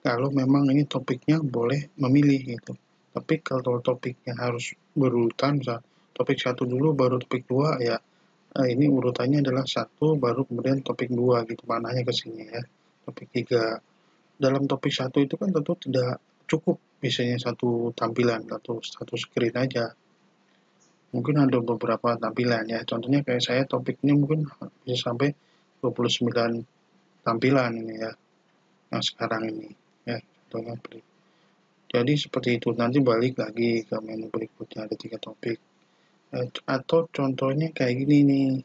S1: Kalau memang ini topiknya boleh memilih gitu. Tapi kalau topiknya harus berurutan, misal topik 1 dulu baru topik 2 ya, ini urutannya adalah 1 baru kemudian topik 2 gitu, panahnya ke sini ya, topik 3. Dalam topik 1 itu kan tentu tidak cukup misalnya satu tampilan atau satu screen aja. mungkin ada beberapa tampilan ya. Contohnya kayak saya topiknya mungkin bisa sampai 29 tampilan ini ya, yang sekarang ini ya, contohnya. Jadi seperti itu, nanti balik lagi ke menu berikutnya ada 3 topik. Atau contohnya kayak gini nih,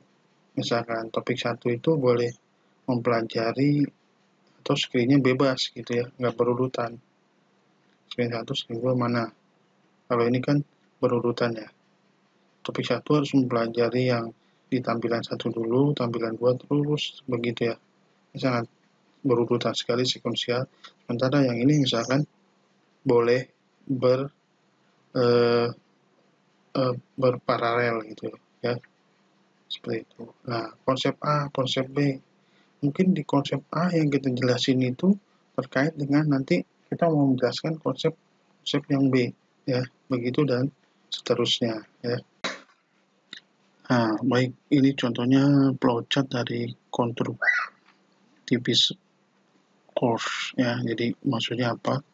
S1: misalkan topik 1 itu boleh mempelajari atau screen-nya bebas gitu ya, nggak berurutan. Screen 1, screen 2 mana. Kalau ini kan berurutan ya. Topik 1 harus mempelajari yang di tampilan 1 dulu, tampilan 2 terus begitu ya. Ini sangat berurutan sekali, sekuensial. Sementara yang ini misalkan boleh berparalel gitu ya, seperti itu. Nah, konsep A, konsep B. Mungkin di konsep A yang kita jelasin itu terkait dengan nanti kita mau menjelaskan konsep yang B ya, begitu dan seterusnya ya. Nah, baik, ini contohnya flowchart dari kontur tipis course ya. Jadi maksudnya apa?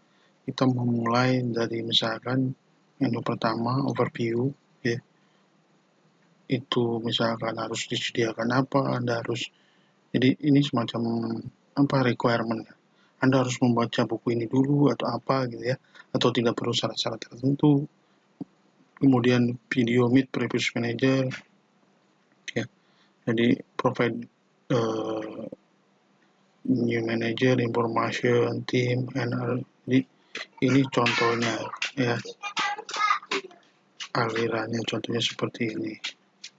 S1: Kita memulai dari misalkan menu pertama overview ya. Itu misalkan harus disediakan apa, Anda harus, jadi ini semacam apa, requirement. Anda harus membaca buku ini dulu atau apa gitu ya, atau tidak perlu syarat-syarat tertentu. Kemudian video meet previous manager ya. Jadi provide new manager information team and jadi ini contohnya ya, alirannya contohnya seperti ini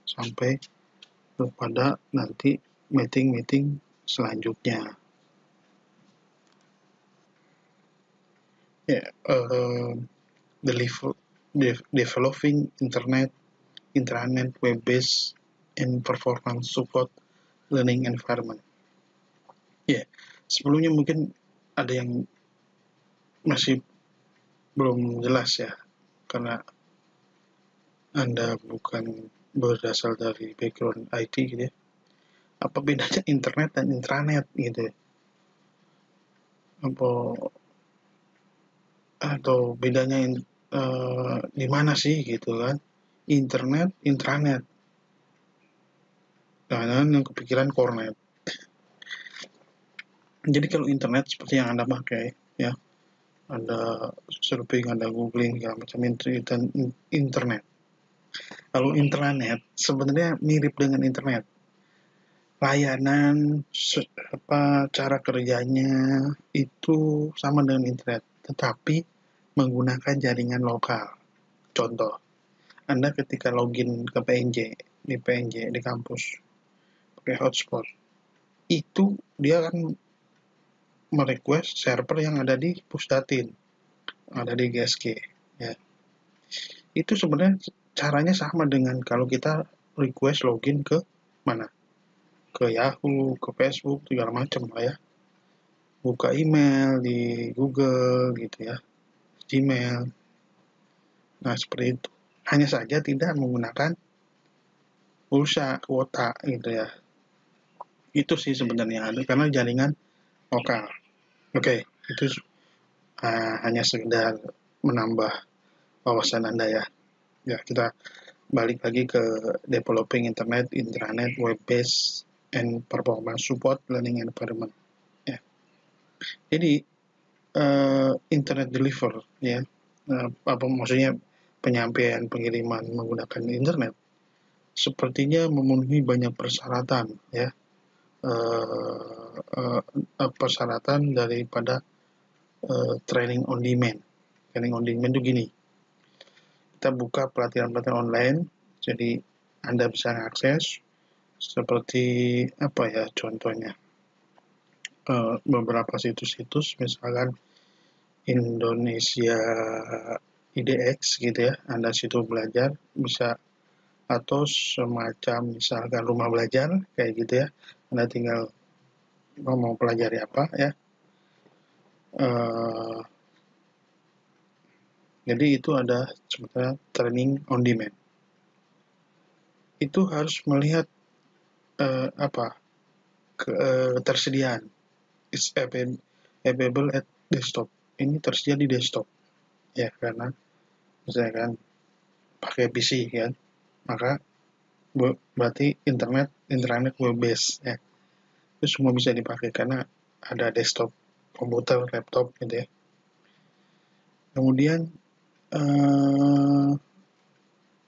S1: sampai kepada nanti meeting selanjutnya ya. Developing intranet web-based and performance support learning environment ya. Sebelumnya mungkin ada yang masih belum jelas ya, karena Anda bukan berasal dari background IT gitu ya. Apa bedanya internet dan intranet gitu ya? Apa atau bedanya di mana sih gitu kan? Internet, intranet. Jangan yang kepikiran kornet. Jadi kalau internet seperti yang Anda pakai ya, Anda surfing, Anda googling segala macam internet. Kalau intranet sebenarnya mirip dengan internet. Layanan cara kerjanya itu sama dengan internet, tetapi menggunakan jaringan lokal. Contoh, Anda ketika login ke PNJ di kampus pakai hotspot, itu dia akan merequest server yang ada di Pusdatin, ada di GSG ya. Itu sebenarnya caranya sama dengan kalau kita request login ke mana? Ke Yahoo, ke Facebook, segala macam lah ya. Buka email di Google gitu ya, Gmail. Nah, seperti itu. Hanya saja tidak menggunakan pulsa, kuota gitu ya. Itu sih sebenarnya, karena jaringan lokal. Oke, itu hanya sekedar menambah wawasan Anda ya. Ya, kita balik lagi ke developing internet, intranet, web-based, and performance support learning environment. Ya. Jadi, internet deliver, ya, apa maksudnya penyampaian pengiriman menggunakan internet, sepertinya memenuhi banyak persyaratan, ya. Persyaratan daripada training on demand. Training on demand itu gini, kita buka pelatihan-pelatihan online, jadi Anda bisa mengakses seperti apa ya contohnya, beberapa situs-situs misalkan Indonesia IDX gitu ya, Anda situ belajar bisa, atau semacam misalkan rumah belajar kayak gitu ya, Anda tinggal mau pelajari apa ya. Jadi itu ada sebenarnya training on demand. Itu harus melihat ketersediaan. It's available at desktop. Ini tersedia di desktop ya, karena misalkan pakai PC kan. maka berarti internet web based ya. Itu semua bisa dipakai karena ada desktop, komputer, laptop gitu ya. Kemudian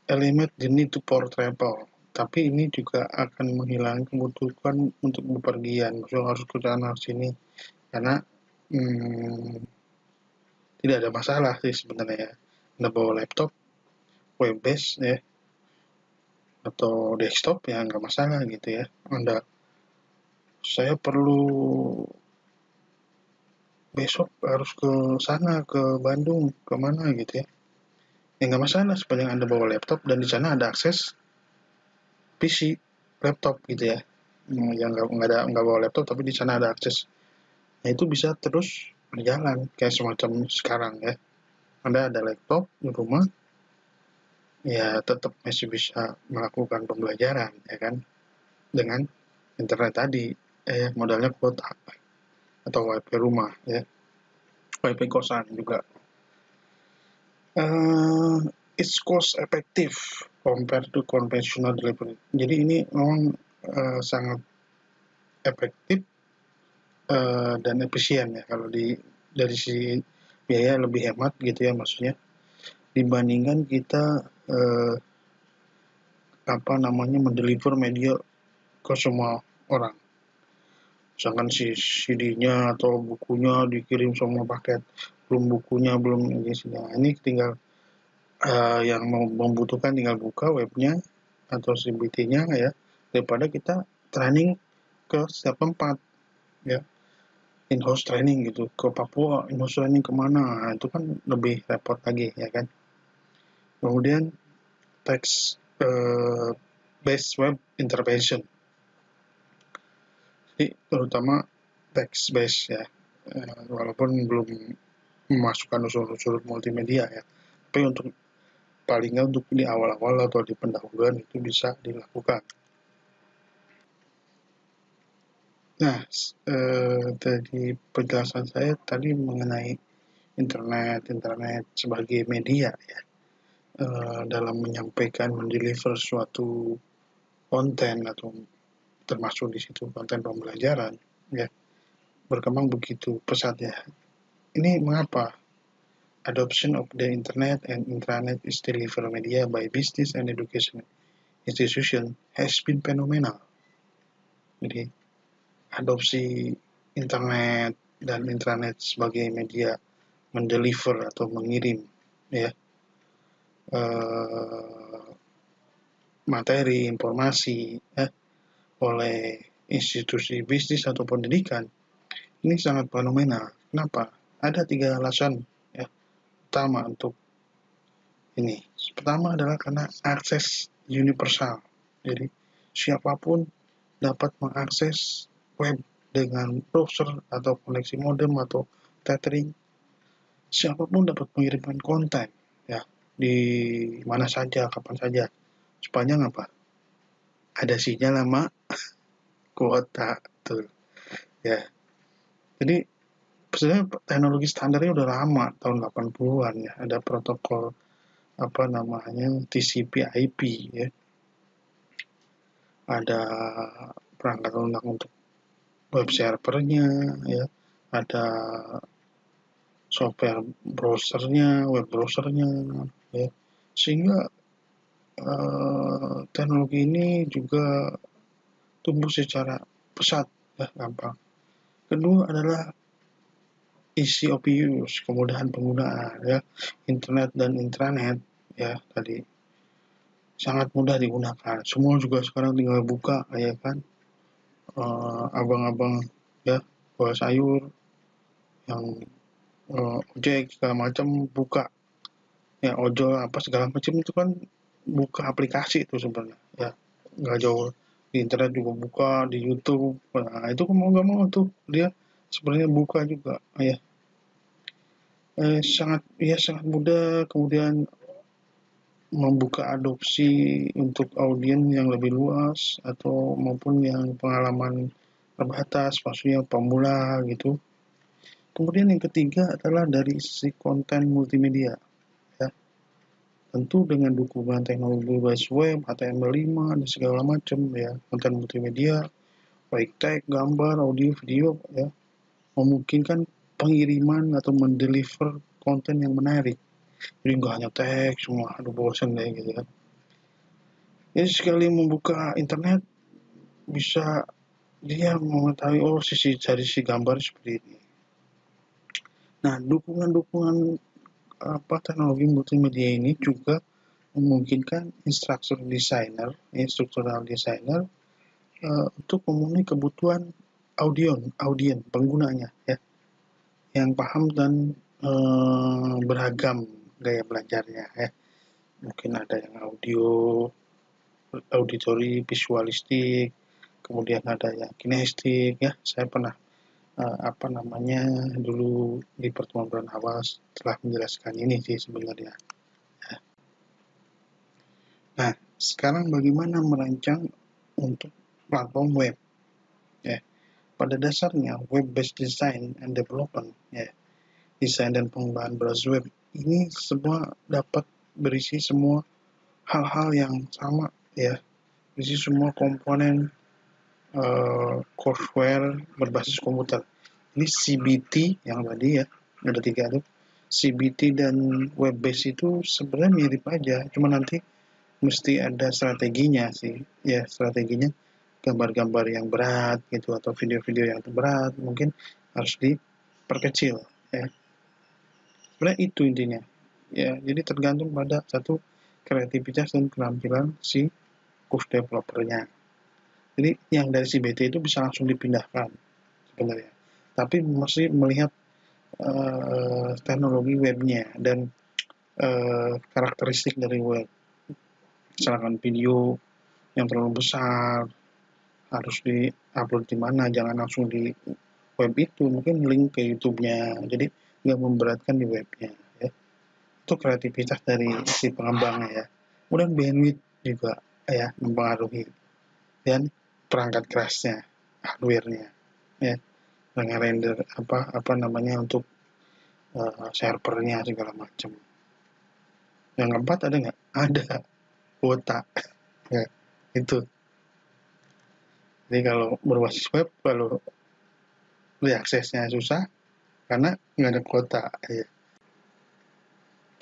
S1: eliminate the need to for travel, tapi ini juga akan menghilangkan kebutuhan untuk bepergian, maksudnya harus ke sana sini, karena tidak ada masalah sih sebenarnya ya. Anda bawa laptop, web based ya, atau desktop ya nggak masalah gitu ya. Saya perlu besok harus ke sana, ke Bandung, ke mana gitu ya. Ya nggak masalah sepanjang Anda bawa laptop dan di sana ada akses PC, laptop gitu ya. Yang nggak bawa laptop tapi di sana ada akses. Nah itu bisa terus berjalan kayak semacam sekarang ya. Anda ada laptop di rumah, ya tetap masih bisa melakukan pembelajaran ya kan dengan internet tadi, modalnya kuota atau wifi rumah ya, wifi kosan juga. It's cost effective compared to conventional delivery. Jadi ini memang sangat efektif dan efisien ya kalau dari sisi biaya lebih hemat gitu ya maksudnya dibandingkan kita mendeliver media ke semua orang. Misalkan si CD-nya atau bukunya dikirim semua paket, belum bukunya, belum isinya. Ini tinggal yang membutuhkan tinggal buka webnya atau CBT-nya ya, daripada kita training ke setiap tempat ya, in-house training gitu, ke Papua in-house training kemana, nah, itu kan lebih repot lagi ya kan. Kemudian text based web intervention, jadi terutama text based ya, walaupun belum memasukkan unsur-unsur multimedia ya, tapi untuk paling nggak untuk di awal-awal atau di pendahuluan itu bisa dilakukan. Nah, dari penjelasan saya tadi mengenai internet sebagai media ya, dalam menyampaikan, mendeliver suatu konten atau termasuk di situ konten pembelajaran ya, berkembang begitu pesat ya. Ini mengapa? Adoption of the internet and intranet is delivered media by business and education institution has been phenomenal. Jadi adopsi internet dan intranet sebagai media mendeliver atau mengirim ya materi informasi ya, oleh institusi bisnis atau pendidikan ini sangat fenomenal. Kenapa? Ada 3 alasan ya utama untuk ini. Pertama adalah karena akses universal. Jadi siapapun dapat mengakses web dengan browser atau koneksi modem atau tethering. Siapapun dapat mengirimkan konten ya di mana saja, kapan saja. Sepanjang apa? Ada sinyal sama kuota tuh ya. Jadi sebenarnya teknologi standarnya udah lama, tahun 80-an ya. Ada protokol TCP/IP ya. Ada perangkat lunak untuk web servernya ya. Ada software browsernya, web browsernya ya. Sehingga teknologi ini juga tumbuh secara pesat ya, gampang. Kedua adalah easy of use, kemudahan penggunaan ya. Internet dan intranet ya tadi sangat mudah digunakan. Semua juga sekarang tinggal buka ya kan. Abang-abang ya jual sayur yang ojek segala macam buka ya, ojol apa segala macam itu kan buka aplikasi itu sebenarnya ya, nggak jauh di internet juga buka, di YouTube. Nah itu mau nggak mau tuh dia sebenarnya buka juga ya. Sangat mudah, kemudian membuka adopsi untuk audiens yang lebih luas atau maupun yang pengalaman terbatas, maksudnya pemula gitu. Kemudian yang ketiga adalah dari sisi konten multimedia ya. tentu dengan dukungan teknologi berbasis web, HTML5 dan segala macam ya, konten multimedia, baik teks, gambar, audio, video ya, memungkinkan pengiriman atau mendeliver konten yang menarik. Jadi nggak hanya teks semua, aduh bosan deh gitu kan. Jadi sekali membuka internet bisa dia mengetahui dari sisi gambar seperti ini. Nah, dukungan-dukungan teknologi multimedia ini juga memungkinkan instruktural designer untuk memenuhi kebutuhan audien penggunanya ya, yang paham dan beragam gaya belajarnya ya. Mungkin ada yang auditory, visualistik, kemudian ada yang kinestik ya. Saya pernah dulu di pertemuan awal telah menjelaskan ini sih sebenarnya. Nah, sekarang bagaimana merancang untuk platform web? Ya, pada dasarnya web-based design and development, ya, desain dan pengembangan browser web ini semua dapat berisi semua hal-hal yang sama, ya, berisi semua komponen courseware berbasis komputer. Ini CBT yang tadi ya, ada 3 tuh. CBT dan web base itu sebenarnya mirip aja, cuma nanti mesti ada strateginya sih. Ya, strateginya gambar-gambar yang berat gitu atau video-video yang berat mungkin harus diperkecil ya. Sebenarnya itu intinya. Ya, jadi tergantung pada satu kreativitas dan keterampilan si course developernya. Jadi yang dari CBT itu bisa langsung dipindahkan sebenarnya. Tapi masih melihat teknologi webnya dan karakteristik dari web. Misalkan video yang terlalu besar harus di-upload di mana, jangan langsung di web itu, mungkin link ke YouTube-nya. Jadi nggak memberatkan di webnya. Ya. Itu kreativitas dari si pengembangnya ya. Kemudian bandwidth juga ya mempengaruhi, dan perangkat kerasnya, hardware-nya ya, dengan render untuk servernya segala macam. Yang keempat ada nggak? Ada, kuota ya, itu. Jadi kalau berbasis web, kalau diaksesnya susah karena nggak ada kuota ya.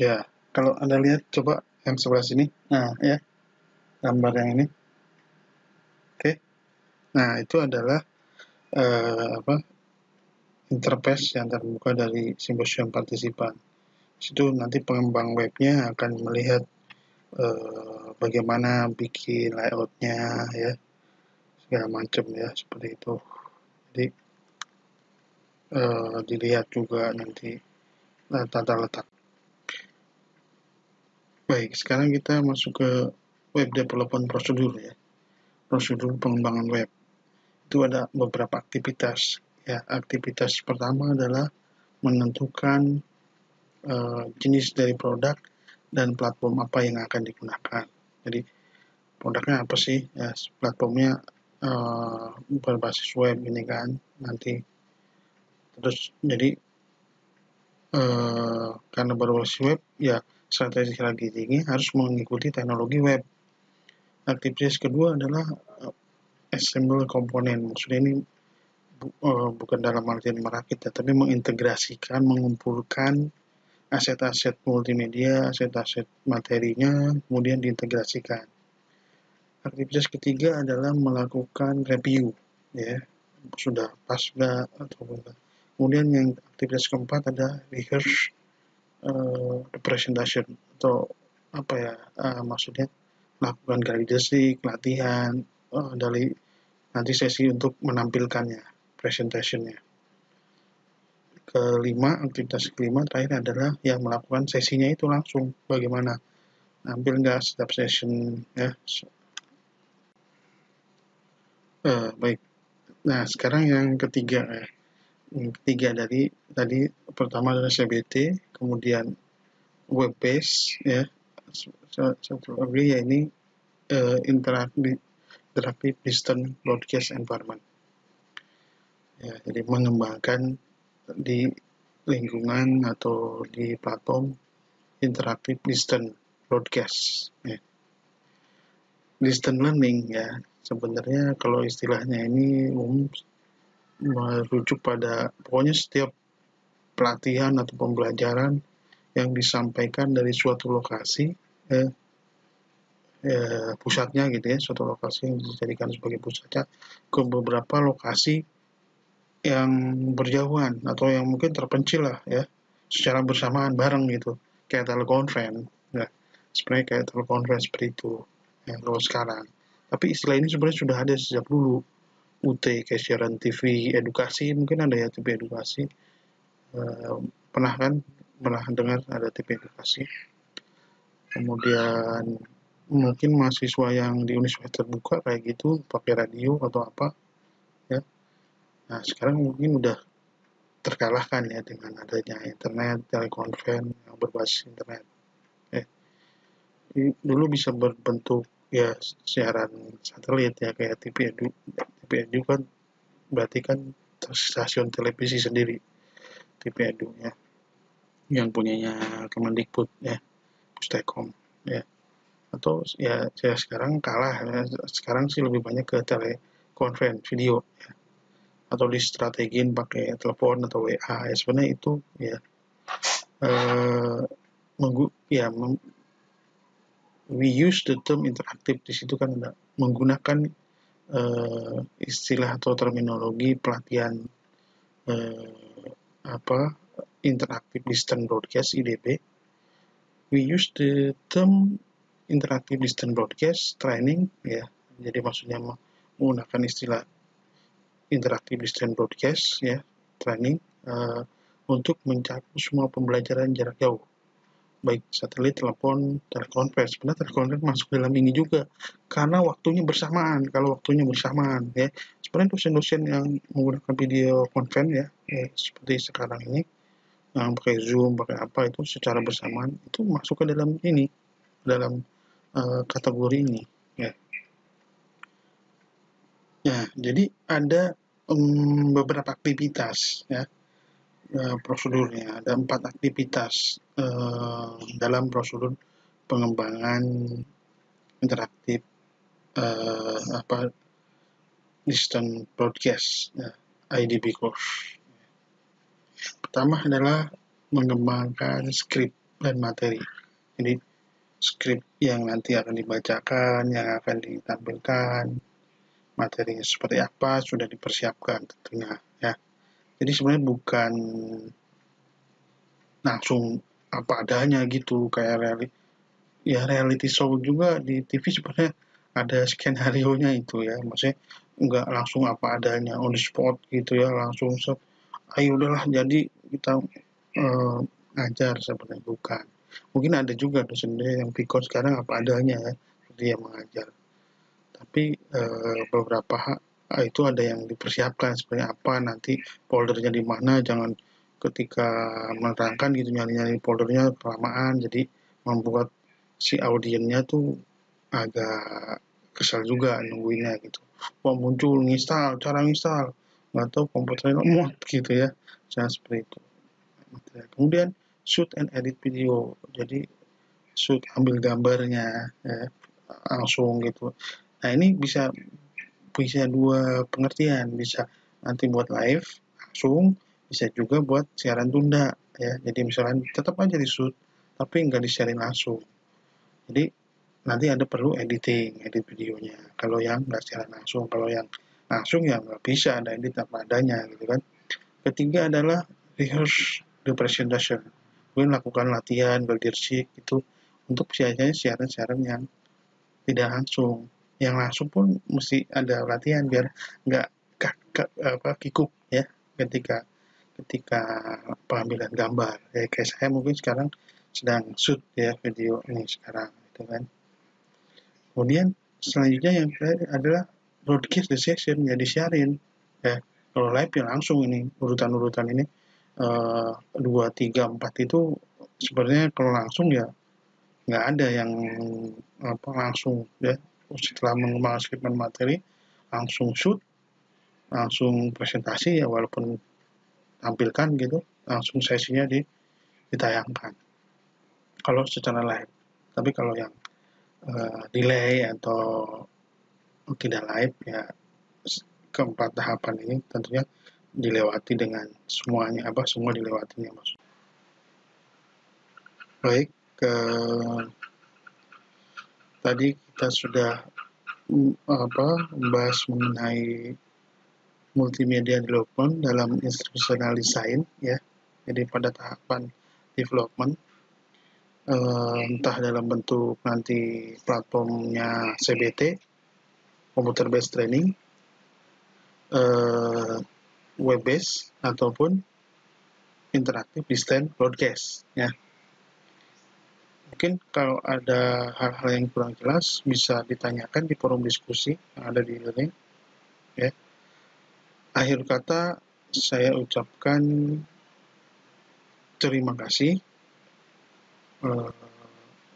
S1: Ya, kalau Anda lihat coba yang sebelah sini, nah ya, gambar yang ini. Oke. Nah, itu adalah interface yang terbuka dari simposium partisipan. Situ nanti pengembang webnya akan melihat bagaimana bikin layoutnya ya, segala macam ya, seperti itu. Jadi dilihat juga nanti tata letak. Baik, sekarang kita masuk ke web development prosedur ya, prosedur pengembangan web. Itu ada beberapa aktivitas ya. Aktivitas pertama adalah menentukan jenis dari produk dan platform apa yang akan digunakan. Jadi produknya apa sih? Ya, platformnya berbasis web ini kan nanti. Terus jadi karena berbasis web ya, strategi harus mengikuti teknologi web. Aktivitas kedua adalah assemble komponen. Maksudnya ini bukan dalam artian merakit ya, tapi mengintegrasikan, mengumpulkan aset-aset multimedia, aset-aset materinya, kemudian diintegrasikan. Aktivitas ketiga adalah melakukan review, ya, sudah pas sudah atau enggak. Kemudian yang aktivitas keempat ada rehearse presentation atau maksudnya melakukan gliding, latihan dari nanti sesi untuk menampilkannya, presentationnya. Aktivitas kelima terakhir adalah yang melakukan sesinya itu langsung, bagaimana nampil nggak setiap session ya. Baik. Nah, sekarang yang ketiga ya. Yang ketiga dari tadi pertama adalah CBT, kemudian web base ya. Satu lagi ya ini interactive distance broadcast environment. Ya, jadi mengembangkan di lingkungan atau di platform interactive distance broadcast. Ya. Distance learning ya, sebenarnya kalau istilahnya ini merujuk pada pokoknya setiap pelatihan atau pembelajaran yang disampaikan dari suatu lokasi pusatnya gitu ya, suatu lokasi yang dijadikan sebagai pusatnya ke beberapa lokasi yang berjauhan atau yang mungkin terpencil lah ya, secara bersamaan bareng gitu, kayak telekonferensi ya, sebenarnya kayak telekonferensi seperti itu ya kalau sekarang. Tapi istilah ini sebenarnya sudah ada sejak dulu. UT kayak siaran TV edukasi, mungkin ada ya TV edukasi, pernah kan, pernah dengar ada TV edukasi. Kemudian mungkin mahasiswa yang di universitas terbuka kayak gitu pakai radio atau apa ya. Nah sekarang mungkin udah terkalahkan ya dengan adanya internet, telekonferensi yang berbasis internet. Dulu bisa berbentuk ya siaran satelit ya kayak TV Edu kan berarti kan stasiun televisi sendiri, TV Edu ya, yang punyanya Kemendikbud ya, Pustekom ya. Atau ya sekarang kalah ya. Sekarang sih lebih banyak ke telekonferensi video ya. Atau distrategin pakai telepon atau WA ya, sebenarnya itu ya ya we use the term interaktif, di situ kan ada menggunakan istilah atau terminologi pelatihan interactive distance broadcast (IDB). We use the term interactive distance broadcast training ya, jadi maksudnya menggunakan istilah interactive distance broadcast ya training untuk mencakup semua pembelajaran jarak jauh, baik satelit, telepon, telekonferensi. Sebenarnya telekonferensi masuk dalam ini juga karena waktunya bersamaan. Kalau waktunya bersamaan ya, sebenarnya dosen-dosen yang menggunakan video conference ya seperti sekarang ini yang pakai Zoom, pakai apa itu secara bersamaan itu masuk ke dalam ini, dalam kategori ini ya. Nah, jadi ada beberapa aktivitas ya. Prosedurnya ada 4 aktivitas dalam prosedur pengembangan interaktif distance broadcast ya, IDB course. Pertama adalah mengembangkan skrip dan materi. Jadi skrip yang nanti akan dibacakan, yang akan ditampilkan, materinya seperti apa sudah dipersiapkan tentunya ya. Jadi sebenarnya bukan langsung apa adanya gitu kayak reality show juga di TV sebenarnya ada skenario-nya itu ya, maksudnya nggak langsung apa adanya on the spot gitu ya, langsung ayo udahlah jadi kita ngajar, sebenarnya bukan. Mungkin ada juga dosen yang pikir sekarang apa adanya ya, dia mengajar. Tapi beberapa itu ada yang dipersiapkan sebenarnya apa nanti foldernya di mana, jangan ketika menerangkan gitu nyari-nyari foldernya kelamaan, jadi membuat si audiennya tuh agak kesal juga nungguinnya gitu. Wah muncul cara nginstal, nggak tahu komputernya lemot gitu ya, jangan seperti itu. Kemudian shoot and edit video, jadi shoot ambil gambarnya ya, langsung gitu. Nah ini bisa dua pengertian, bisa nanti buat live langsung, bisa juga buat siaran tunda ya. Jadi misalnya tetap aja di shoot tapi nggak di-sharing langsung. Jadi nanti ada perlu edit videonya. Kalau yang nggak siaran langsung, kalau yang langsung ya nggak bisa ada edit apa adanya gitu kan. Ketiga adalah rehearse the presentation. Kemudian lakukan latihan berdirsik itu untuk siaran-siaran yang tidak langsung. Yang langsung pun mesti ada latihan biar nggak kikuk ya ketika pengambilan gambar. Ya, kayak saya mungkin sekarang sedang shoot ya video ini sekarang gitu kan. Kemudian selanjutnya yang terakhir adalah broadcast the session, ya disiarin ya. Kalau live ya langsung ini urutan-urutan ini 2, 3, 4 itu sebenarnya kalau langsung ya nggak ada yang langsung ya, setelah mengembangkan skrip dan materi langsung shoot, langsung presentasi ya, walaupun tampilkan gitu langsung sesinya ditayangkan kalau secara live. Tapi kalau yang delay atau tidak live ya, keempat tahapan ini tentunya dilewati dengan semuanya, semua dilewatinya Mas. Baik, tadi kita sudah membahas mengenai multimedia development dalam instructional design ya. Jadi pada tahapan development, entah dalam bentuk nanti platformnya CBT, computer based training, web based ataupun interaktif distance broadcast ya. Mungkin kalau ada hal-hal yang kurang jelas bisa ditanyakan di forum diskusi yang ada di learning ya. Akhir kata saya ucapkan terima kasih.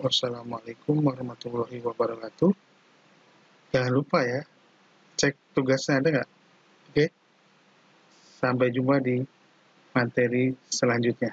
S1: Wassalamualaikum warahmatullahi wabarakatuh. Jangan lupa ya, cek tugasnya ada nggak? Oke, sampai jumpa di materi selanjutnya.